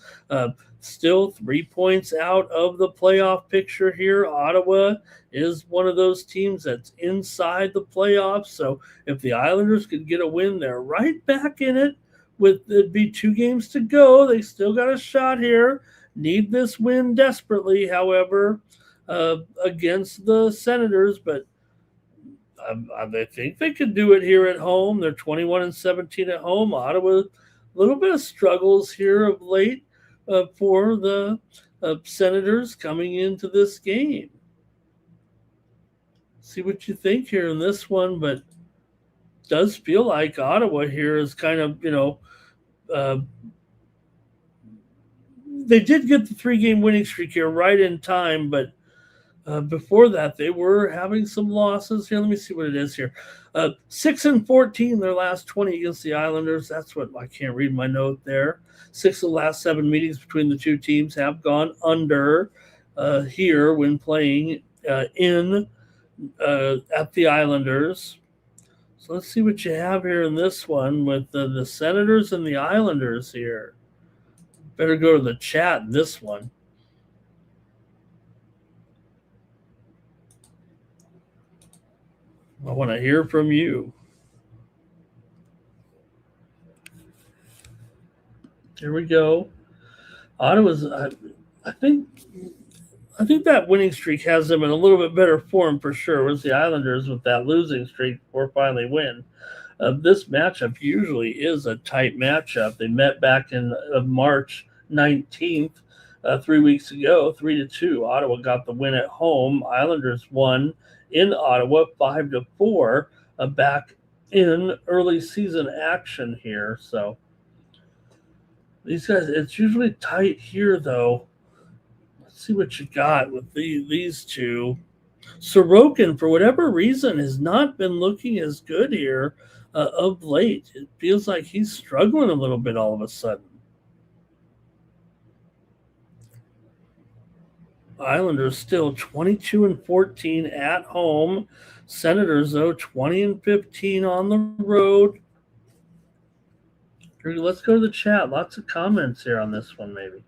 still 3 points out of the playoff picture here. Ottawa is one of those teams that's inside the playoffs. So if the Islanders could get a win, they're right back in it. With it'd be 2 games to go. They still got a shot here. Need this win desperately, however, against the Senators, but I think they could do it here at home. They're 21-17 at home. Ottawa, a little bit of struggles here of late for the Senators coming into this game. See what you think here in this one, but does feel like Ottawa here is kind of, they did get the 3-game winning streak here right in time, but before that, they were having some losses here. Let me see what it is here. 6-14 their last 20 against the Islanders. That's what I can't read my note there. 6 of the last 7 meetings between the two teams have gone under here when playing in at the Islanders. So let's see what you have here in this one with the Senators and the Islanders here. Better go to the chat in this one. I want to hear from you. Here we go. Ottawa's, I think that winning streak has them in a little bit better form for sure. Whereas the Islanders with that losing streak before finally win. This matchup usually is a tight matchup. They met back in March 19th, 3 weeks ago, 3-2. Ottawa got the win at home. Islanders won in Ottawa 5-4 back in early season action here. So these guys, it's usually tight here though. Let's see what you got with these two. Sorokin, for whatever reason, has not been looking as good here of late. It feels like he's struggling a little bit all of a sudden. Islanders still 22-14 at home. Senators, though, 20-15 on the road. Let's go to the chat. Lots of comments here on this one, maybe.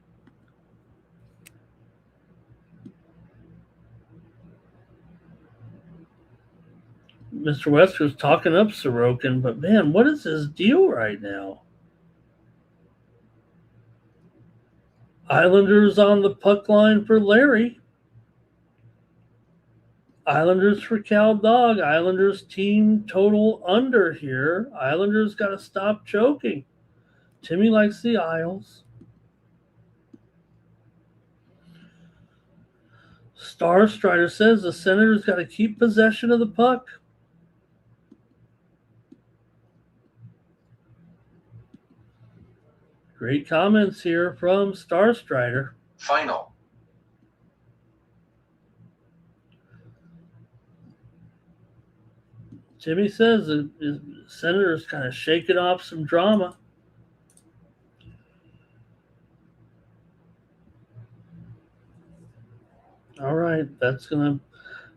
Mr. Wester's talking up Sorokin, but man, what is his deal right now? Islanders on the puck line for Larry. Islanders for Cal Dog. Islanders team total under here. Islanders got to stop choking. Timmy likes the Isles. Star Strider says the Senators got to keep possession of the puck. Great comments here from Star Strider. Final. Jimmy says the Senators kind of shaking off some drama. All right, that's going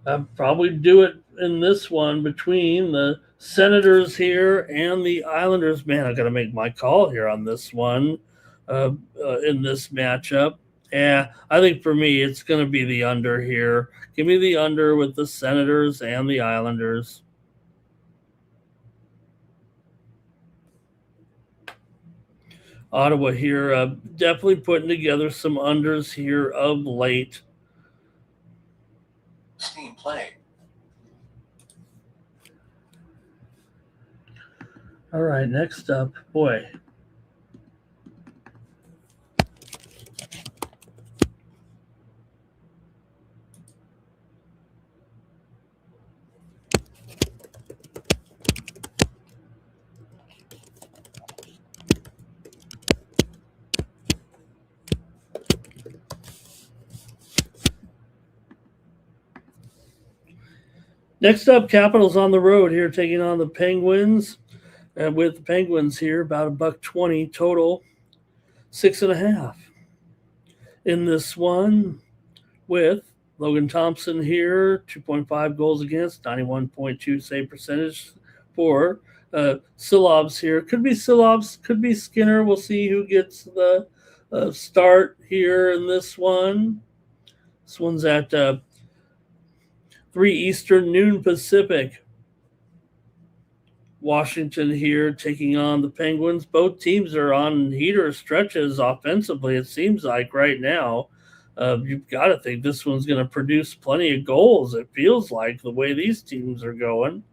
to probably do it in this one between the Senators here and the Islanders. Man, I got to make my call here on this one in this matchup. Yeah, I think for me, it's going to be the under here. Give me the under with the Senators and the Islanders. Ottawa here, definitely putting together some unders here of late. Steam play. All right, next up, boy. Next up, Capitals on the road here, taking on the Penguins. With the Penguins here, about $1.20 total, 6.5 in this one. With Logan Thompson here, 2.5 goals against, 91.2 save percentage for Silovs here. Could be Silovs, could be Skinner. We'll see who gets the start here in this one. This one's at 3 Eastern, noon Pacific. Washington here taking on the Penguins. Both teams are on heater stretches offensively, it seems like right now. You've got to think this one's going to produce plenty of goals, it feels like, the way these teams are going.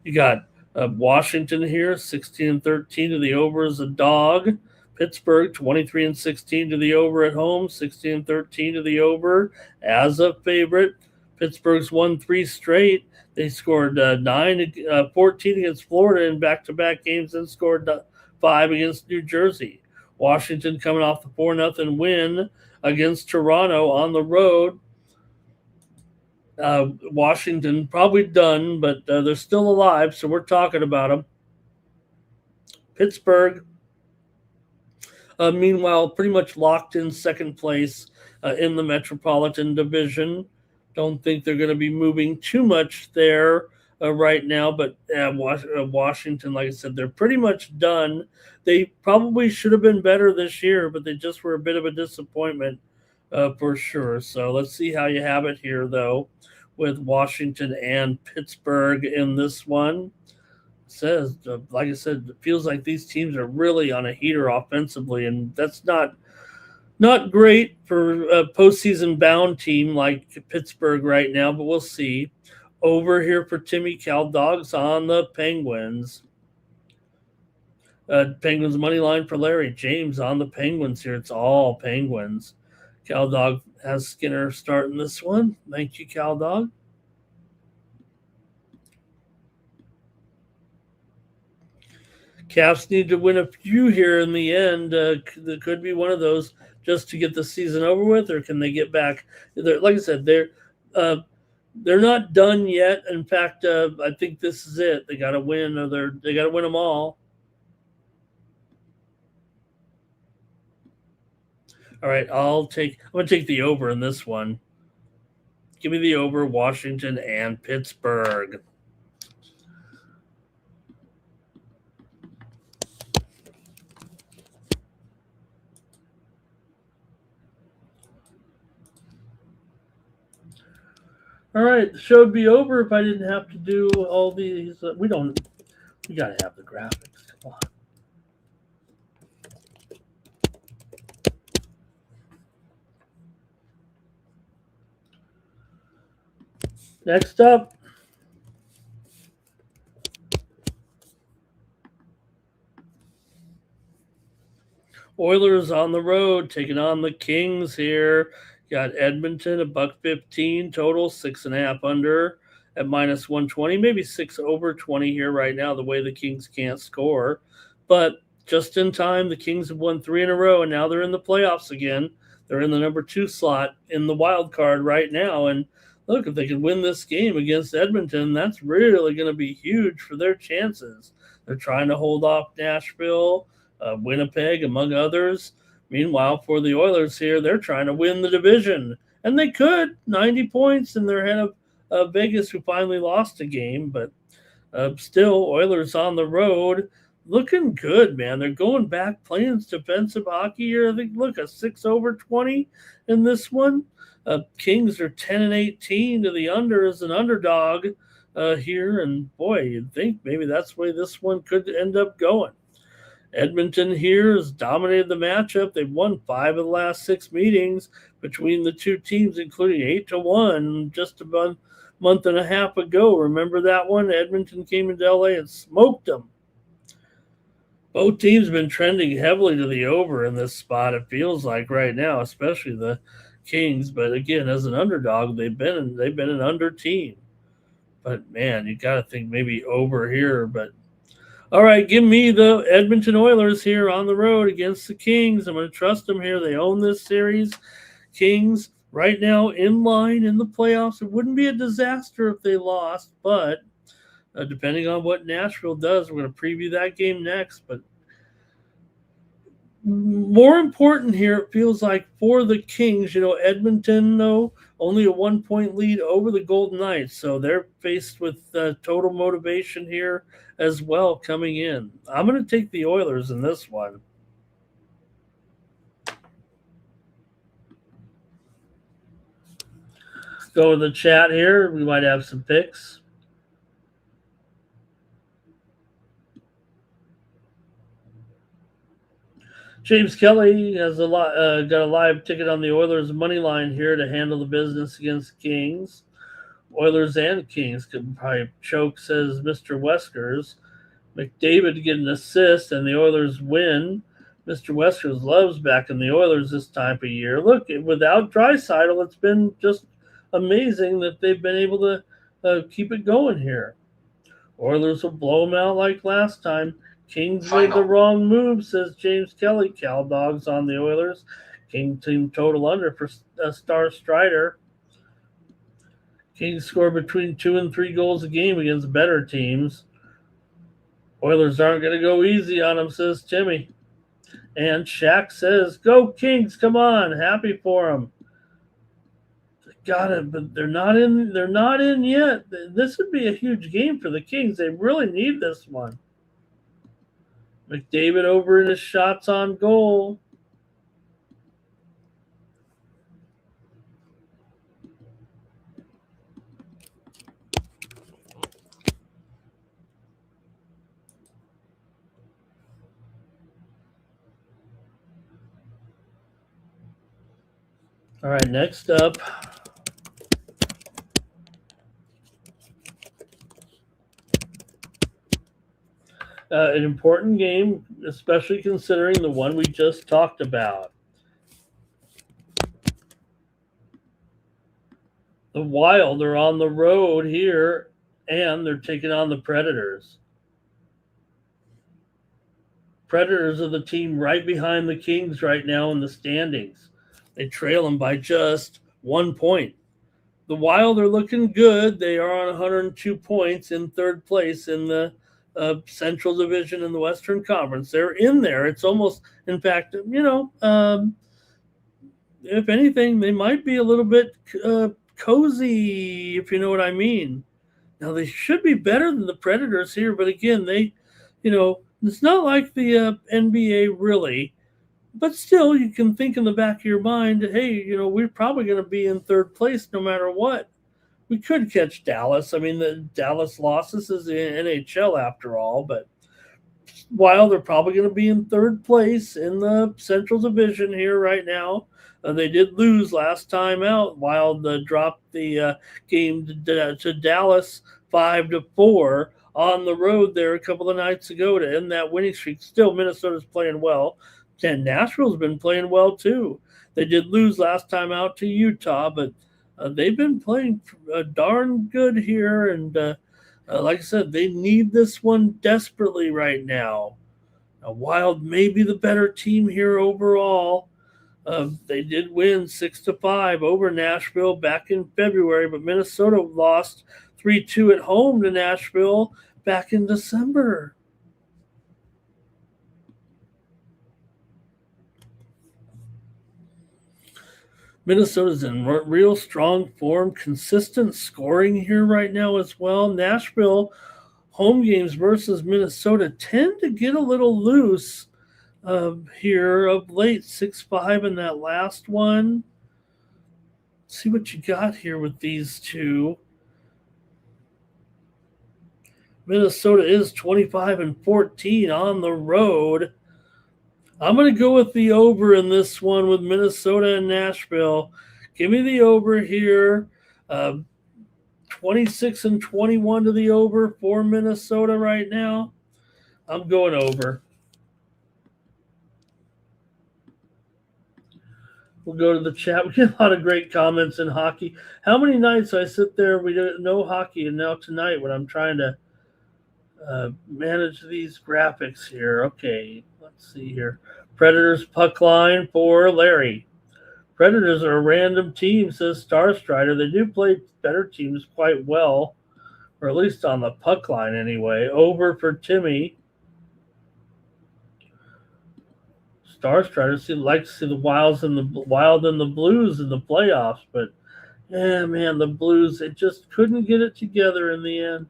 You got Washington here, 16-13 to the over as a dog. Pittsburgh, 23-16 to the over at home, 16-13 to the over as a favorite. Pittsburgh's won 3 straight. They scored 14 against Florida in back-to-back games and scored 5 against New Jersey. Washington coming off the 4-0 win against Toronto on the road. Washington probably done, but they're still alive, so we're talking about them. Pittsburgh, meanwhile, pretty much locked in second place in the Metropolitan Division. Don't think they're going to be moving too much there right now, but Washington, like I said, they're pretty much done. They probably should have been better this year, but they just were a bit of a disappointment for sure. So let's see how you have it here, though, with Washington and Pittsburgh in this one. It says, like I said, it feels like these teams are really on a heater offensively, and that's not great for a postseason bound team like Pittsburgh right now, but we'll see. Over here for Timmy Caldogs on the Penguins. Penguins money line for Larry James on the Penguins here. It's all Penguins. Caldog has Skinner starting this one. Thank you, Caldog. Caps need to win a few here in the end. There could be one of those just to get the season over with, or can they get back? Like I said, they're not done yet. In fact, I think this is it. They got to win, or they got to win them all. All right, I'm going to take the over in this one. Give me the over, Washington and Pittsburgh. All right, the show would be over if I didn't have to do all these. We got to have the graphics. Come on. Next up, Oilers on the road taking on the Kings here. Got Edmonton, $1.15 total, 6.5 under at -120, maybe 6 over 20 here right now, the way the Kings can't score. But just in time, the Kings have won 3 in a row, and now they're in the playoffs again. They're in the number 2 slot in the wild card right now. And look, if they can win this game against Edmonton, that's really going to be huge for their chances. They're trying to hold off Nashville, Winnipeg, among others. Meanwhile, for the Oilers here, they're trying to win the division. And they could, 90 points, and they're ahead of Vegas, who finally lost a game. But still, Oilers on the road, looking good, man. They're going back, playing defensive hockey here. I think, look, a 6 over 20 in this one. Kings are 10-18 to the under as an underdog here. And, boy, you'd think maybe that's the way this one could end up going. Edmonton here has dominated the matchup. They've won 5 of the last 6 meetings between the two teams, including 8-1 just about a month and a half ago. Remember that one? Edmonton came into LA and smoked them. Both teams have been trending heavily to the over in this spot. It feels like right now, especially the Kings. But again, as an underdog, they've been an under team. But man, you got to think maybe over here. But all right, give me the Edmonton Oilers here on the road against the Kings. I'm going to trust them here. They own this series. Kings right now in line in the playoffs. It wouldn't be a disaster if they lost, but depending on what Nashville does, we're going to preview that game next. But more important here, it feels like for the Kings, Edmonton, though, only a 1 point lead over the Golden Knights. So they're faced with total motivation here as well coming in. I'm going to take the Oilers in this one. Go in the chat here. We might have some picks. James Kelly has got a live ticket on the Oilers money line here to handle the business against Kings. Oilers and Kings could probably choke, says Mr. Weskers. McDavid to get an assist, and the Oilers win. Mr. Weskers loves back in the Oilers this time of year. Look, without Draisaitl, it's been just amazing that they've been able to keep it going here. Oilers will blow them out like last time. Kings made the wrong move, says James Kelly. Cal Dogs on the Oilers. King team total under for Star Strider. Kings score between 2 and 3 goals a game against better teams. Oilers aren't going to go easy on them, says Timmy. And Shaq says, "Go Kings! Come on, happy for them." Got it, but they're not in. They're not in yet. This would be a huge game for the Kings. They really need this one. McDavid over in his shots on goal. All right, next up. An important game, especially considering the one we just talked about. The Wild are on the road here, and they're taking on the Predators. Predators are the team right behind the Kings right now in the standings. They trail them by just 1 point. The Wild are looking good. They are on 102 points in third place in the Central Division in the Western Conference. They're in there. It's almost, in fact, if anything, they might be a little bit cozy, if you know what I mean. Now, they should be better than the Predators here, but again, it's not like the NBA really. But still, you can think in the back of your mind, hey, we're probably going to be in third place no matter what. We could catch Dallas. I mean, the Dallas losses is the NHL after all, but while they're probably going to be in third place in the Central Division here right now, they did lose last time out. Wild dropped the game to Dallas 5-4 on the road there a couple of nights ago to end that winning streak. Still, Minnesota's playing well. And Nashville's been playing well too. They did lose last time out to Utah, but they've been playing darn good here. And like I said, they need this one desperately right now. Wild may be the better team here overall. They did win 6-5 over Nashville back in February, but Minnesota lost 3-2 at home to Nashville back in December. Minnesota's in real strong form, consistent scoring here right now as well. Nashville home games versus Minnesota tend to get a little loose here of late. 6-5 in that last one. Let's see what you got here with these two. Minnesota is 25-14 on the road. I'm going to go with the over in this one with Minnesota and Nashville. Give me the over here. 26-21 to the over for Minnesota right now. I'm going over. We'll go to the chat. We get a lot of great comments in hockey. How many nights I sit there, we don't know hockey, and now tonight when I'm trying to manage these graphics here. Okay, let's see here. Predators puck line for Larry. Predators are a random team, says Star Strider. They do play better teams quite well, or at least on the puck line anyway. Over for Timmy. Star Strider like to see the Wild and the Blues in the playoffs, but yeah, man, the Blues, it just couldn't get it together in the end.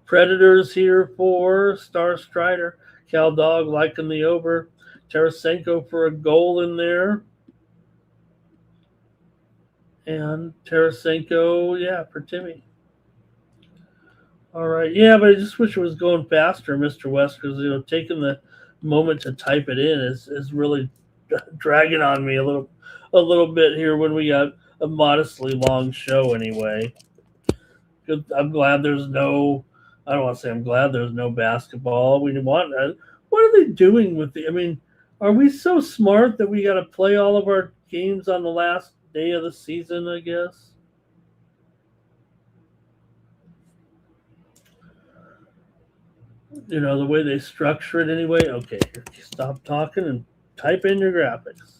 Predators here for Star Strider. Cal Dog liking the over. Tarasenko for a goal in there. And Tarasenko, yeah, for Timmy. All right, yeah, but I just wish it was going faster, Mr. West, because taking the moment to type it in is really dragging on me a little bit here when we got a modestly long show anyway. I'm glad there's no. I don't want to say I'm glad there's no basketball. We want. What are they doing with the? I mean, are we so smart that we got to play all of our games on the last day of the season? I guess. The way they structure it anyway. Okay, stop talking and type in your graphics.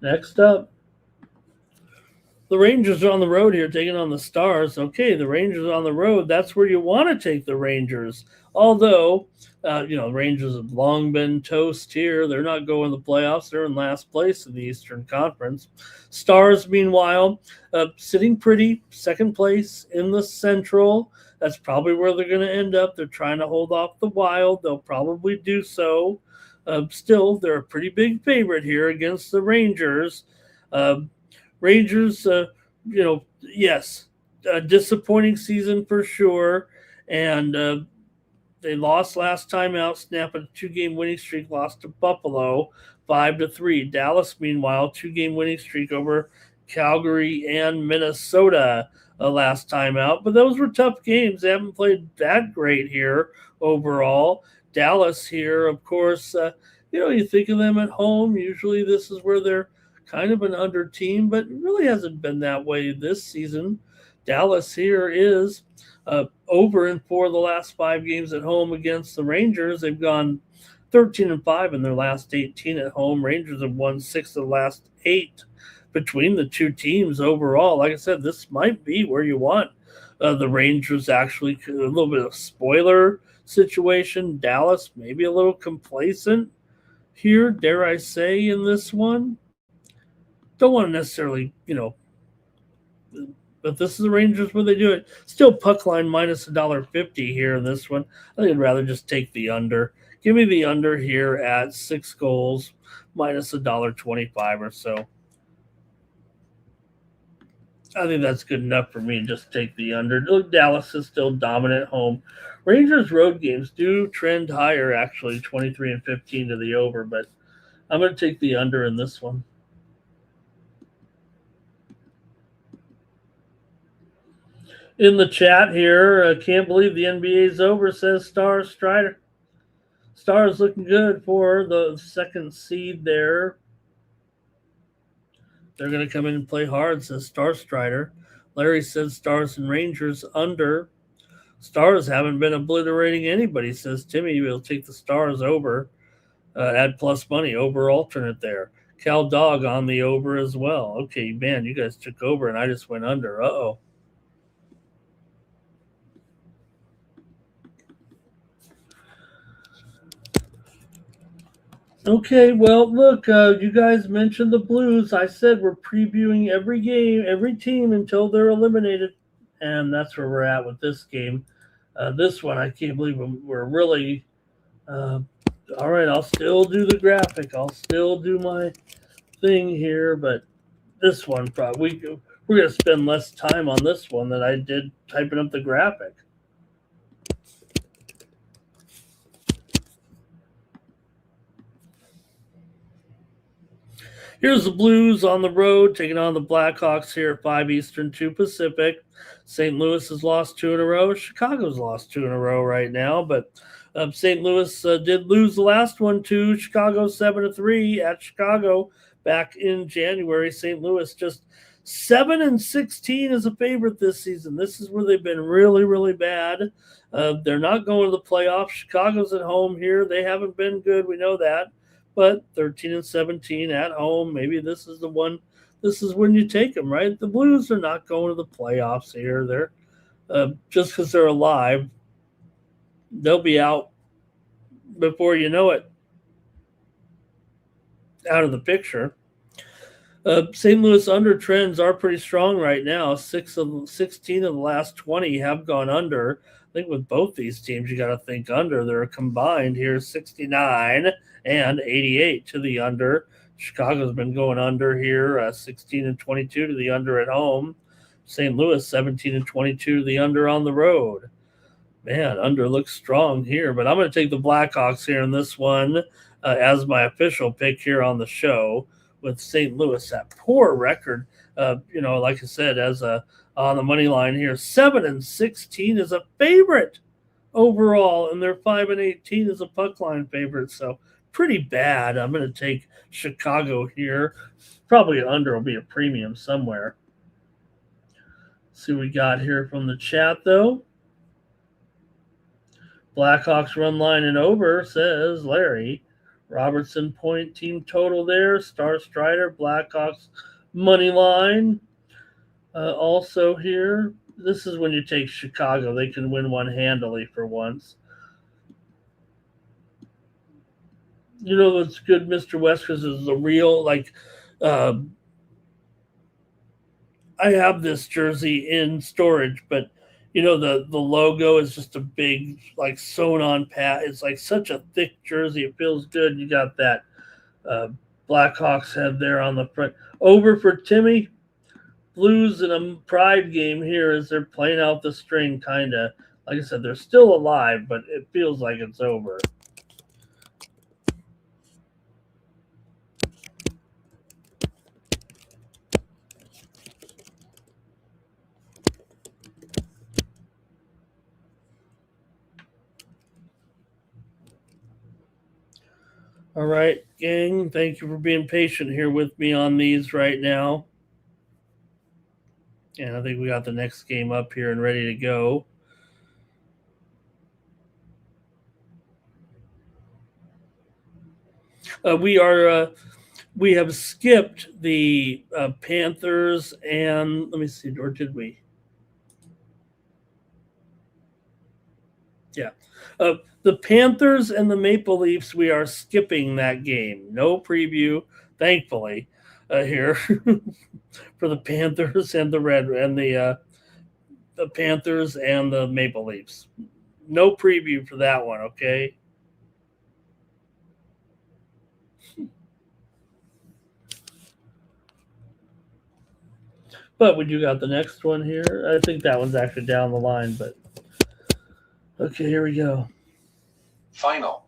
Next up, the Rangers are on the road here, taking on the Stars. Okay, the Rangers are on the road. That's where you want to take the Rangers. Although, the Rangers have long been toast here. They're not going to the playoffs. They're in last place in the Eastern Conference. Stars, meanwhile, sitting pretty, second place in the Central. That's probably where they're going to end up. They're trying to hold off the Wild. They'll probably do so. Still, they're a pretty big favorite here against the Rangers. Rangers, yes, a disappointing season for sure. And they lost last time out, snapping a 2-game winning streak, lost to Buffalo 5-3. Dallas, meanwhile, 2-game winning streak over Calgary and Minnesota last time out. But those were tough games. They haven't played that great here overall. Dallas here, of course, you think of them at home. Usually this is where they're kind of an under team, but it really hasn't been that way this season. Dallas here is over in 4 of the last 5 games at home against the Rangers. They've gone 13-5 in their last 18 at home. Rangers have won 6 of the last 8 between the two teams overall. Like I said, this might be where you want the Rangers actually. A little bit of spoiler situation. Dallas maybe a little complacent here, dare I say, in this one. Don't want to necessarily, but this is the Rangers where they do it. Still puck line minus $1.50 here in this one. I think I'd rather just take the under. Give me the under here at 6 goals minus $1.25 or so. I think that's good enough for me to just take the under. Look, Dallas is still dominant at home. Rangers road games do trend higher, actually, 23-15 to the over, but I'm going to take the under in this one. In the chat here, can't believe the NBA is over, says Star Strider. Stars looking good for the second seed there. They're going to come in and play hard, says Star Strider. Larry says Stars and Rangers under. Stars haven't been obliterating anybody, says Timmy. We'll take the Stars over. Add plus money, over alternate there. Cal Dog on the over as well. Okay, man, you guys took over and I just went under. Uh-oh. Okay, well, look, you guys mentioned the Blues. I said we're previewing every game, every team until they're eliminated, and that's where we're at with this game. This one, I can't believe we're really. All right, I'll still do the graphic. I'll still do my thing here, but this one, probably we're going to spend less time on this one than I did typing up the graphic. Here's the Blues on the road, taking on the Blackhawks here at 5 Eastern, 2 Pacific. St. Louis has lost 2 in a row. Chicago's lost 2 in a row right now, but St. Louis did lose the last one to Chicago 7-3 at Chicago back in January. St. Louis just 7-16 as a favorite this season. This is where they've been really, really bad. They're not going to the playoffs. Chicago's at home here. They haven't been good. We know that. But 13-17 at home, maybe this is the one. This is when you take them, right? The Blues are not going to the playoffs here. They're just because they're alive, they'll be out before you know it, out of the picture. St. Louis under trends are pretty strong right now. 16 of the last 20 have gone under. I think with both these teams, you got to think under. They're combined here 69 and 88 to the under. Chicago's been going under here, 16-22 to the under at home. St. Louis 17-22 to the under on the road. Man, under looks strong here, but I'm going to take the Blackhawks here in this one as my official pick here on the show with St. Louis. That poor record, like I said, as on the money line here, 7-16 is a favorite overall, and they're 5-18 as a puck line favorite. So pretty bad. I'm going to take Chicago here. Probably under will be a premium somewhere. See what we got here from the chat though. Blackhawks run line and over, says Larry. Robertson point team total there. Star Strider, Blackhawks money line. Also here, this is when you take Chicago. They can win one handily for once. You know what's good, Mr. West, because it's a real, I have this jersey in storage, but the logo is just a big, sewn on pad. It's like such a thick jersey. It feels good. You got that Blackhawks head there on the front. Over for Timmy. Blues in a pride game here as they're playing out the string, kind of. Like I said, they're still alive, but it feels like it's over. All right, gang, thank you for being patient here with me on these right now. And I think we got the next game up here and ready to go. We have skipped the Panthers and let me see, or did we? Yeah. The Panthers and the Maple Leafs, we are skipping that game. No preview, thankfully, here for the Panthers and the Panthers and the Maple Leafs. No preview for that one, okay? But we do got the next one here. I think that one's actually down the line, but okay, here we go. Final.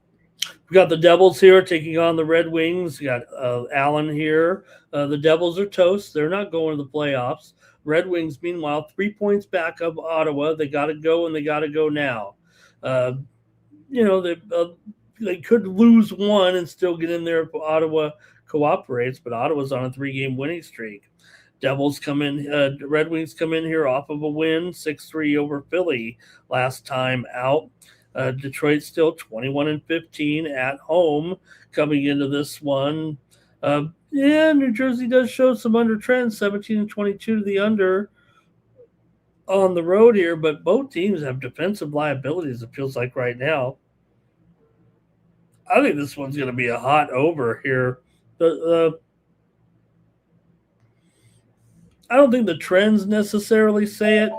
We got the Devils here taking on the Red Wings. We got Allen here. The Devils are toast. They're not going to the playoffs. Red Wings, meanwhile, 3 points back of Ottawa. They got to go, and they got to go now. They could lose one and still get in there if Ottawa cooperates, but Ottawa's on a 3-game winning streak. Devils come in, Red Wings come in here off of a win, 6-3 over Philly last time out. Detroit still 21-15 at home coming into this one. New Jersey does show some under trends, 17-22 to the under on the road here, but both teams have defensive liabilities, it feels like right now. I think this one's going to be a hot over here. I don't think the trends necessarily say it,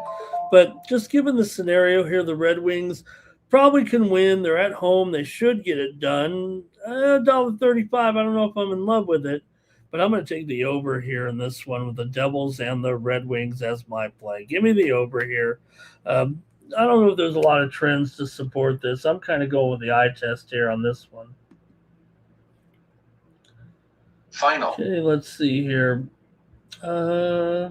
but just given the scenario here, the Red Wings probably can win. They're at home. They should get it done. $1.35. I don't know if I'm in love with it, but I'm going to take the over here in this one with the Devils and the Red Wings as my play. Give me the over here. I don't know if there's a lot of trends to support this. I'm kind of going with the eye test here on this one. Final. Okay, let's see here. The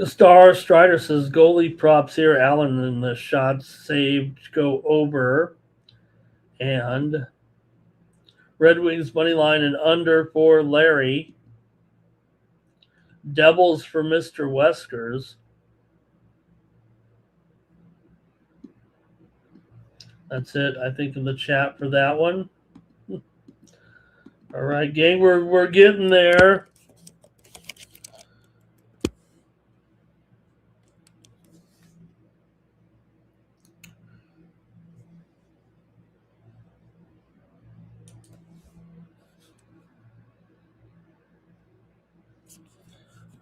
Strider says goalie props here. Allen and the shots saved go over. And Red Wings money line and under for Larry. Devils for Mr. Weskers. That's it, I think, in the chat for that one. All right, gang, we're getting there.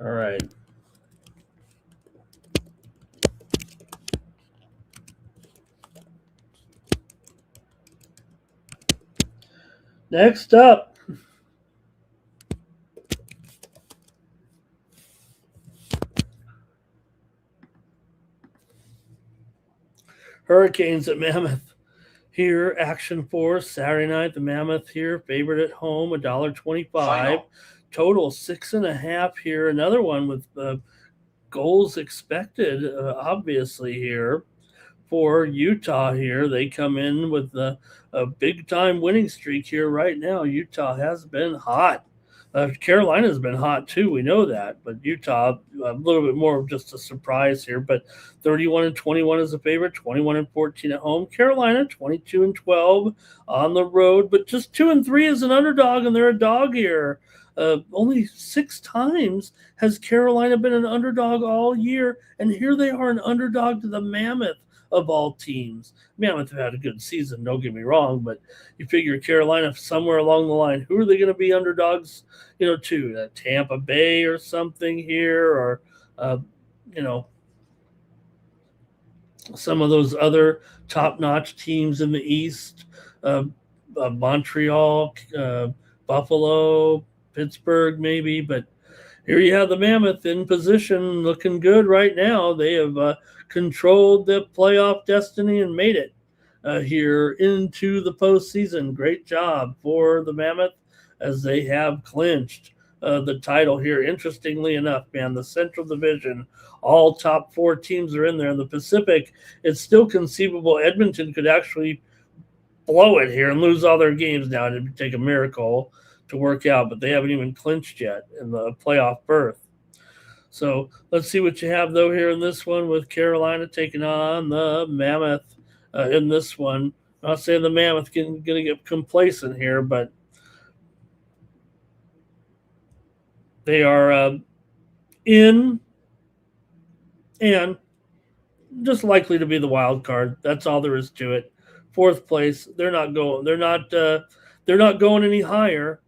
All right. Next up, Hurricanes at Mammoth. Here, action for Saturday night. The Mammoth here, favorite at home, $1.25. Final. Total 6.5 here. Another one with goals expected, obviously here. For Utah here, they come in with a big time winning streak here right now. Utah has been hot. Carolina's been hot too. We know that, but Utah a little bit more of just a surprise here. But 31-21 is a favorite, 21-14 at home. Carolina 22-12 on the road, but just 2-3 as an underdog, and they're a dog here. Only 6 times has Carolina been an underdog all year, and here they are an underdog to the Mammoth of all teams. Mammoth have had a good season, don't get me wrong, but you figure Carolina somewhere along the line, who are they going to be underdogs, to? Tampa Bay or something here, or, some of those other top-notch teams in the East, Montreal, Buffalo, Pittsburgh maybe, but here you have the Mammoth in position, looking good right now. They have controlled the playoff destiny and made it here into the postseason. Great job for the Mammoth as they have clinched the title here. Interestingly enough, man, the Central Division, all top 4 teams are in there. In the Pacific, it's still conceivable Edmonton could actually blow it here and lose all their games now. It'd take a miracle to work out, but they haven't even clinched yet in the playoff berth. So let's see what you have, though, here in this one with Carolina taking on the Mammoth in this one. I'm not saying the Mammoth going to get complacent here, but they are in and just likely to be the wild card. That's all there is to it. 4th place. They're not going. They're not going any higher.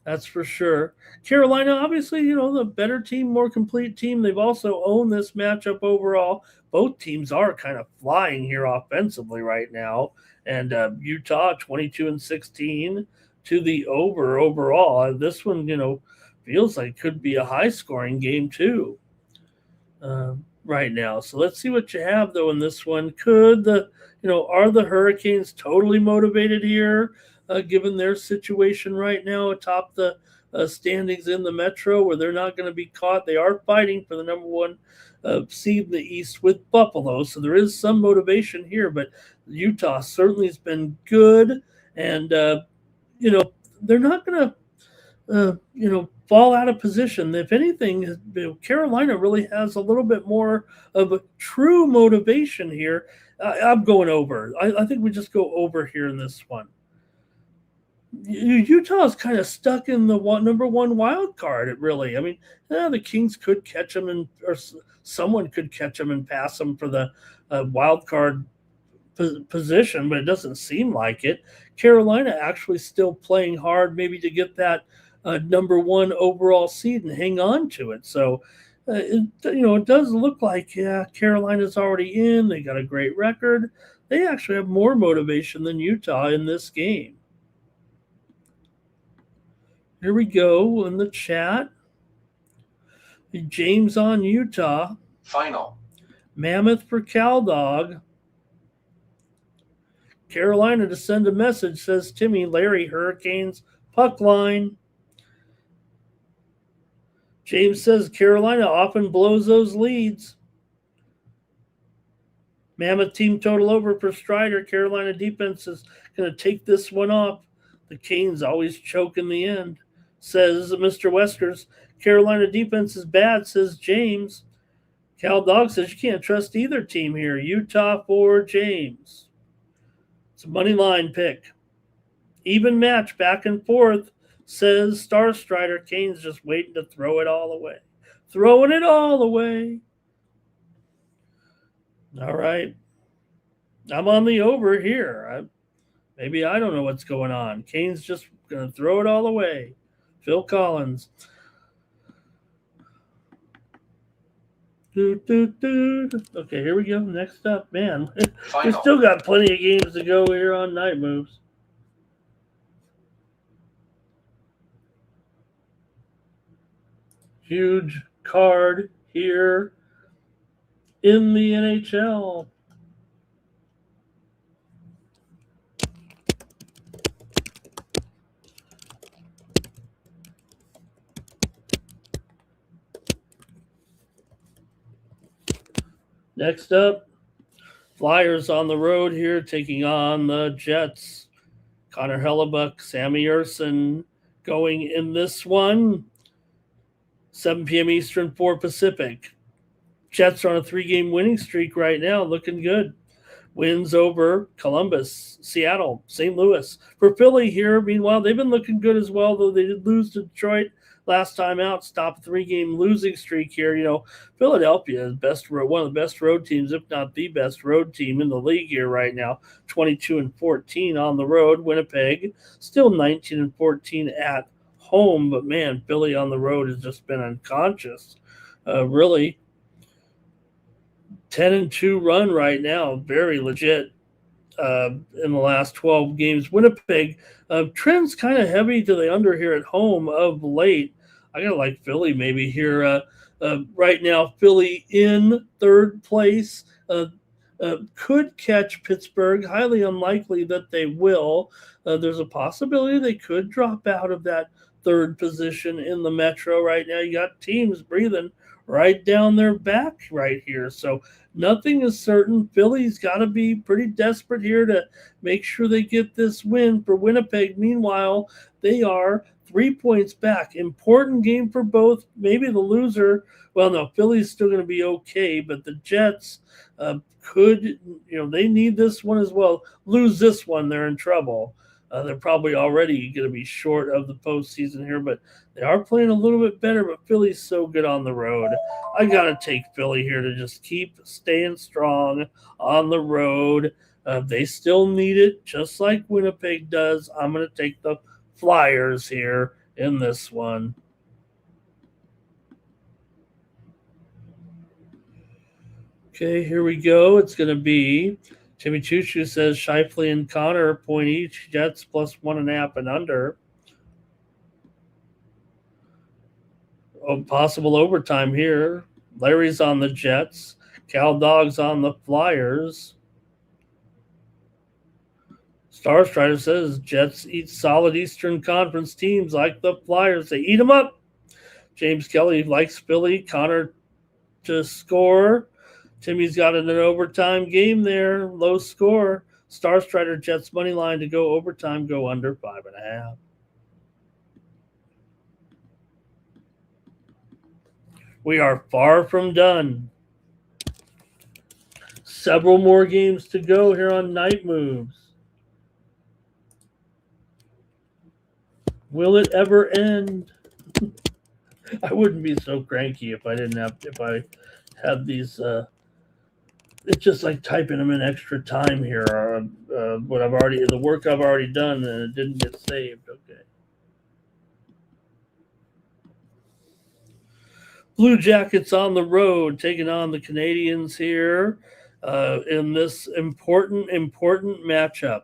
That's for sure. Carolina, obviously, the better team, more complete team. They've also owned this matchup overall. Both teams are kind of flying here offensively right now. And Utah, 22-16 to the over overall. This one, feels like could be a high-scoring game too right now. So let's see what you have, though, in this one. Are the Hurricanes totally motivated here? Given their situation right now atop the standings in the Metro, where they're not going to be caught. They are fighting for the number 1 seed in the East with Buffalo, so there is some motivation here, but Utah certainly has been good, and, they're not going to, fall out of position. If anything, Carolina really has a little bit more of a true motivation here. I'm going over. I think we just go over here in this one. Utah's kind of stuck in the number 1 wild card. The Kings could catch them, or someone could catch them and pass them for the wild card position, but it doesn't seem like it. Carolina actually still playing hard, maybe to get that number 1 overall seed and hang on to it. So, it does look like, Carolina's already in. They got a great record. They actually have more motivation than Utah in this game. Here we go in the chat. James on Utah. Final. Mammoth for CalDog. Carolina to send a message, says Timmy. Larry, Hurricanes puck line. James says Carolina often blows those leads. Mammoth team total over for Strider. Carolina defense is going to take this one off. The Canes always choke in the end, says Mr. Weskers. Carolina defense is bad, says James. Cal Dog says you can't trust either team here. Utah for James. It's a money line pick. Even match back and forth, says Star Strider. Canes just waiting to throw it all away. Throwing it all away. All right. I'm on the over here. Maybe I don't know what's going on. Canes just going to throw it all away. Phil Collins. Okay, here we go. Next up, man. We still got plenty of games to go here on Night Moves. Huge card here in the NHL. Next up, Flyers on the road here, taking on the Jets. Connor Hellebuck, Sammy Urson going in this one. 7 p.m. Eastern, 4 Pacific. Jets are on a 3-game winning streak right now, looking good. Wins over Columbus, Seattle, St. Louis. For Philly here, meanwhile, they've been looking good as well, though they did lose to Detroit last time out. Stop a 3-game losing streak here. You know, Philadelphia is one of the best road teams, if not the best road team in the league here right now. 22-14 on the road. Winnipeg still 19-14 at home, but man, Philly on the road has just been unconscious. Really, 10-2 run right now, very legit in the last 12 games. Winnipeg trends kind of heavy to the under here at home of late. I gotta like Philly maybe here right now. Philly in third place. Could catch Pittsburgh. Highly unlikely that they will. There's a possibility they could drop out of that third position in the Metro right now. You got teams breathing right down their back right here. So nothing is certain. Philly's got to be pretty desperate here to make sure they get this win. For Winnipeg, meanwhile, they are 3 points back. Important game for both. Maybe the loser, well, no, Philly's still going to be okay, but the Jets could, they need this one as well. Lose this one, they're in trouble. They're probably already going to be short of the postseason here, but they are playing a little bit better. But Philly's so good on the road. I got to take Philly here to just keep staying strong on the road. They still need it, just like Winnipeg does. I'm going to take the Flyers here in this one. Okay, here we go. It's going to be Timmy Choo-Choo says Shifley and Connor point each. Jets plus 1.5 and under. Possible overtime here. Larry's on the Jets. Cal Dog's on the Flyers. Star Strider says Jets eat solid Eastern Conference teams like the Flyers. They eat them up. James Kelly likes Philly. Connor to score. Timmy's got an overtime game there. Low score. Star Strider Jets money line to go overtime. Go under 5.5. We are far from done. Several more games to go here on Night Moves. Will it ever end? I wouldn't be so cranky if I had these. It's just like typing them in extra time here. The work I've already done, and it didn't get saved. Okay. Blue Jackets on the road, taking on the Canadians here in this important matchup.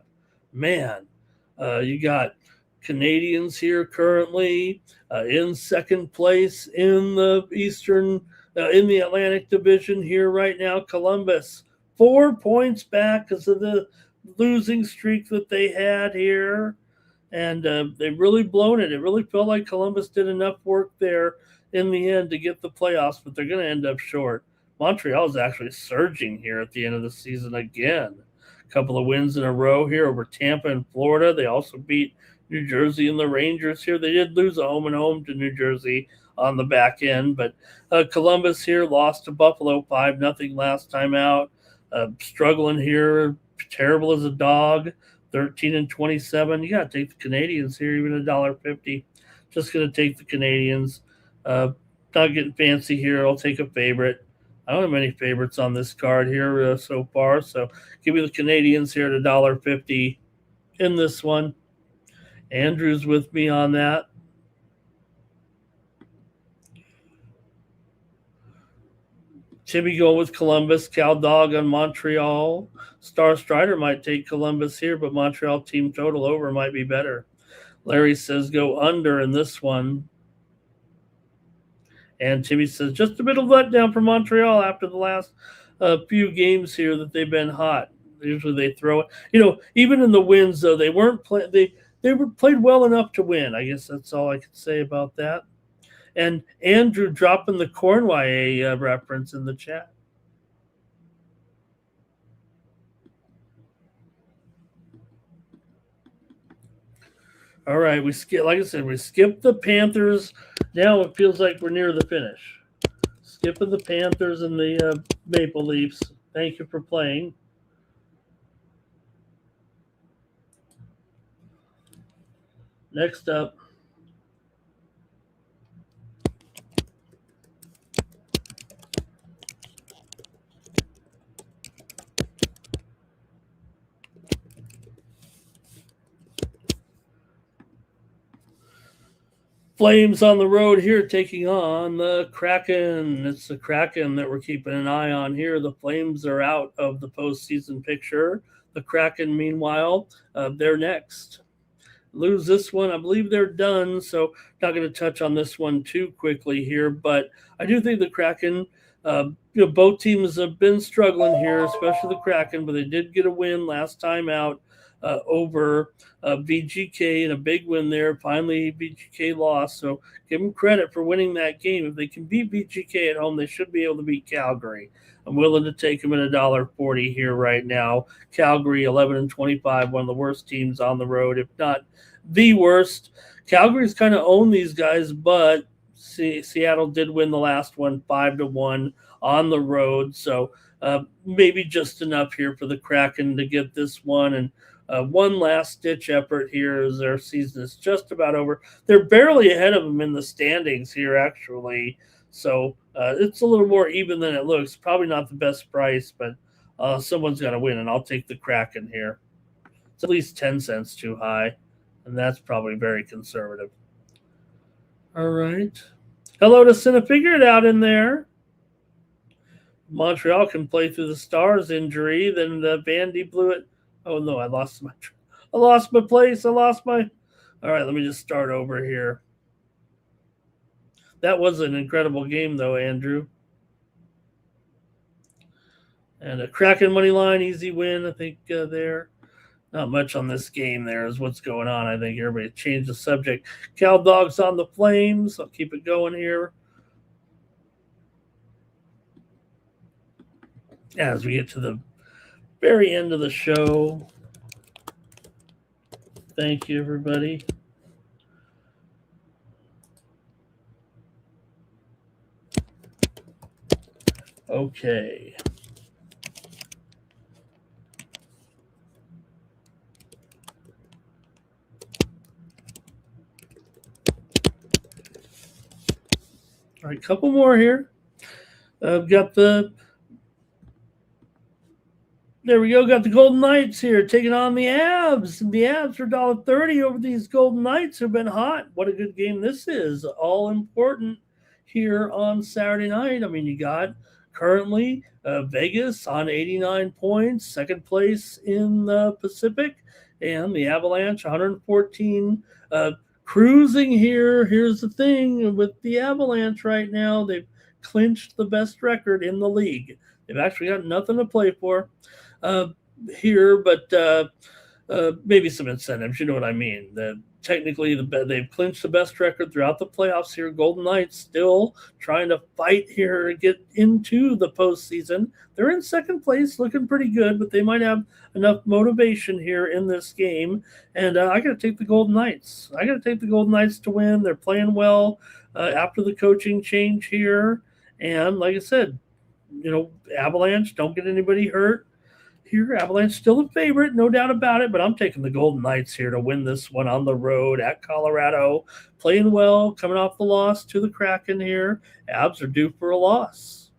Man, you got Canadians here currently in second place in the in the Atlantic Division here right now. Columbus 4 points back because of the losing streak that they had here, and they've really blown it. It really felt like Columbus did enough work there in the end to get the playoffs, but they're going to end up short. Montreal is actually surging here at the end of the season again. A couple of wins in a row here over Tampa and Florida. They also beat New Jersey and the Rangers here. They did lose a home and home to New Jersey on the back end, but Columbus here lost to Buffalo 5-0 last time out. Struggling here, terrible as a dog. 13-27. You got to take the Canadians here, even $1.50. Just going to take the Canadians. Not getting fancy here. I'll take a favorite. I don't have many favorites on this card here so far, so give me the Canadians here at $1.50 in this one. Andrew's with me on that. Timmy going with Columbus. Cal Dog on Montreal. Star Strider might take Columbus here, but Montreal team total over might be better. Larry says go under in this one. And Timmy says just a bit of letdown for Montreal after the last few games here that they've been hot. Usually they throw it. Even in the wins, though, they weren't they were played well enough to win. I guess that's all I could say about that. And Andrew dropping the Cornway reference in the chat. All right, we skipped the Panthers. Now it feels like we're near the finish. Skipping the Panthers and the Maple Leafs. Thank you for playing. Next up, Flames on the road here taking on the Kraken. It's the Kraken that we're keeping an eye on here. The Flames are out of the postseason picture. The Kraken, meanwhile, they're next. Lose this one, I believe they're done, so not going to touch on this one too quickly here, but I do think the Kraken, both teams have been struggling here, especially the Kraken, but they did get a win last time out over VGK and a big win there. Finally, VGK lost, so give them credit for winning that game. If they can beat VGK at home, they should be able to beat Calgary. I'm willing to take them at $1.40 here right now. Calgary 11-25, one of the worst teams on the road, if not the worst. Calgary's kind of owned these guys, but Seattle did win the last one 5-1 on the road, so maybe just enough here for the Kraken to get this one. And one last-ditch effort here as their season is just about over. They're barely ahead of them in the standings here, actually. So it's a little more even than it looks. Probably not the best price, but someone's got to win, and I'll take the Kraken here. It's at least 10 cents too high, and that's probably very conservative. All right. Hello to Cinna Figure It Out in there. Montreal can play through the Stars injury. Then Vandy blew it. Oh, no, I lost my place. All right, let me just start over here. That was an incredible game, though, Andrew. And a Kraken money line, easy win, I think, there. Not much on this game there is what's going on. I think everybody changed the subject. Cal Dogs on the Flames. I'll keep it going here. As we get to the very end of the show. Thank you, everybody. Okay. All right, couple more here. I've got there we go. Got the Golden Knights here taking on the Avs. And the Avs are $1.30 over these Golden Knights who've been hot. What a good game this is. All important here on Saturday night. I mean, you got currently Vegas on 89 points, second place in the Pacific, and the Avalanche 114. Cruising here. Here's the thing with the Avalanche right now. They've clinched the best record in the league. They've actually got nothing to play for. here, but maybe some incentives. You know what I mean? Technically, they've clinched the best record throughout the playoffs here. Golden Knights still trying to fight here and get into the postseason. They're in second place, looking pretty good, but they might have enough motivation here in this game. And I got to take the Golden Knights. I got to take the Golden Knights to win. They're playing well after the coaching change here. And like I said, Avalanche don't get anybody hurt here. Avalanche still a favorite, no doubt about it, but I'm taking the Golden Knights here to win this one on the road at Colorado. Playing well, coming off the loss to the Kraken here. Avs are due for a loss.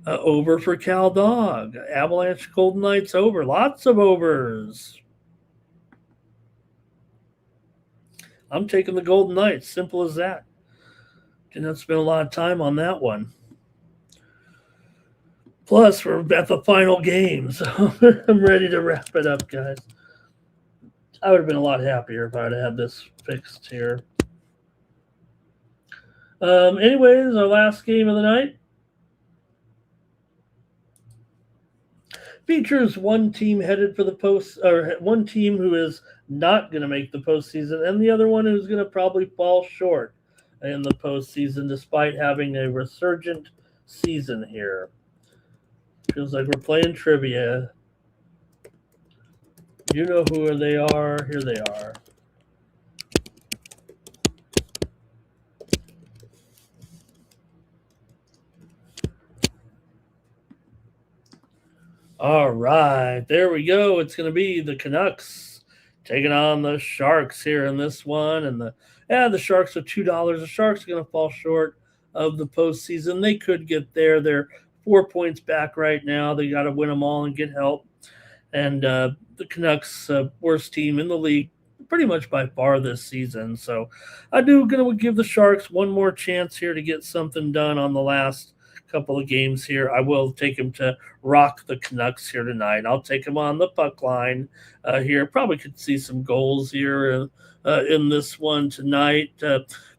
Over for Cal Dog. Avalanche, Golden Knights over. Lots of overs. I'm taking the Golden Knights. Simple as that. Didn't have to spend a lot of time on that one. Plus, we're at the final game, so I'm ready to wrap it up, guys. I would have been a lot happier if I had had this fixed here. Anyways, our last game of the night features one team headed for the post, or one team who is not going to make the postseason, and the other one who's going to probably fall short in the postseason, despite having a resurgent season here. Feels like we're playing trivia. You know who they are. Here they are. All right. There we go. It's going to be the Canucks taking on the Sharks here in this one. And the Sharks are $2. The Sharks are going to fall short of the postseason. They could get there. They're 4 points back right now. They got to win them all and get help. And the Canucks, worst team in the league, pretty much by far this season. So I do going to give the Sharks one more chance here to get something done on the last couple of games here. I will take them to rock the Canucks here tonight. I'll take them on the puck line here. Probably could see some goals here in this one tonight.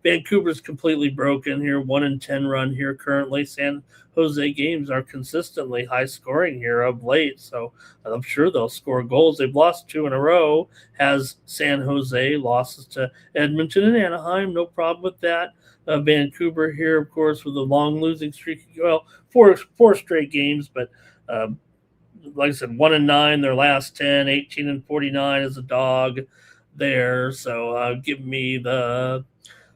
Vancouver's completely broken here. 1-10 run here currently. San Jose games are consistently high scoring here of late, so I'm sure they'll score goals. They've lost 2 in a row. Has San Jose losses to Edmonton and Anaheim? No problem with that. Vancouver here, of course, with a long losing streak. Well, four straight games, but like I said, 1-9 their last 10, 18-49 as a dog there. So give me the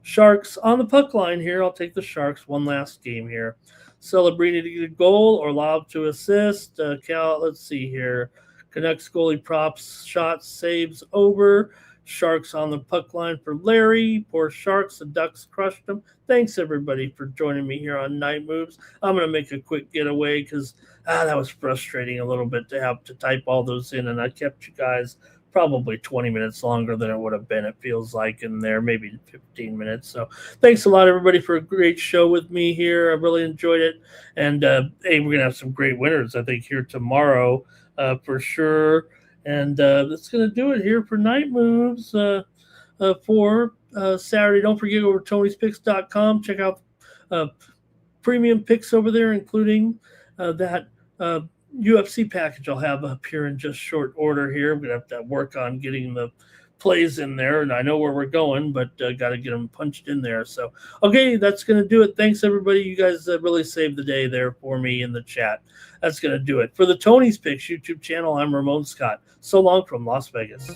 Sharks on the puck line here. I'll take the Sharks one last game here. Celebrini to get a goal or lob to assist. Let's see here. Canucks goalie props, shots, saves over. Sharks on the puck line for Larry. Poor Sharks. The Ducks crushed them. Thanks, everybody, for joining me here on Night Moves. I'm going to make a quick getaway because that was frustrating a little bit to have to type all those in, and I kept you guys probably 20 minutes longer than it would have been, it feels like, in there, maybe 15 minutes. So thanks a lot, everybody, for a great show with me here. I really enjoyed it. And, hey, we're going to have some great winners, I think, here tomorrow for sure. And that's going to do it here for Night Moves for Saturday. Don't forget, over to Tony'sPicks.com. Check out premium picks over there, including that UFC package I'll have up here in just short order here. I'm going to have to work on getting the plays in there, and I know where we're going, but got to get them punched in there. So, okay, that's going to do it. Thanks, everybody. You guys really saved the day there for me in the chat. That's going to do it. For the Tony's Picks YouTube channel, I'm Ramon Scott. So long from Las Vegas.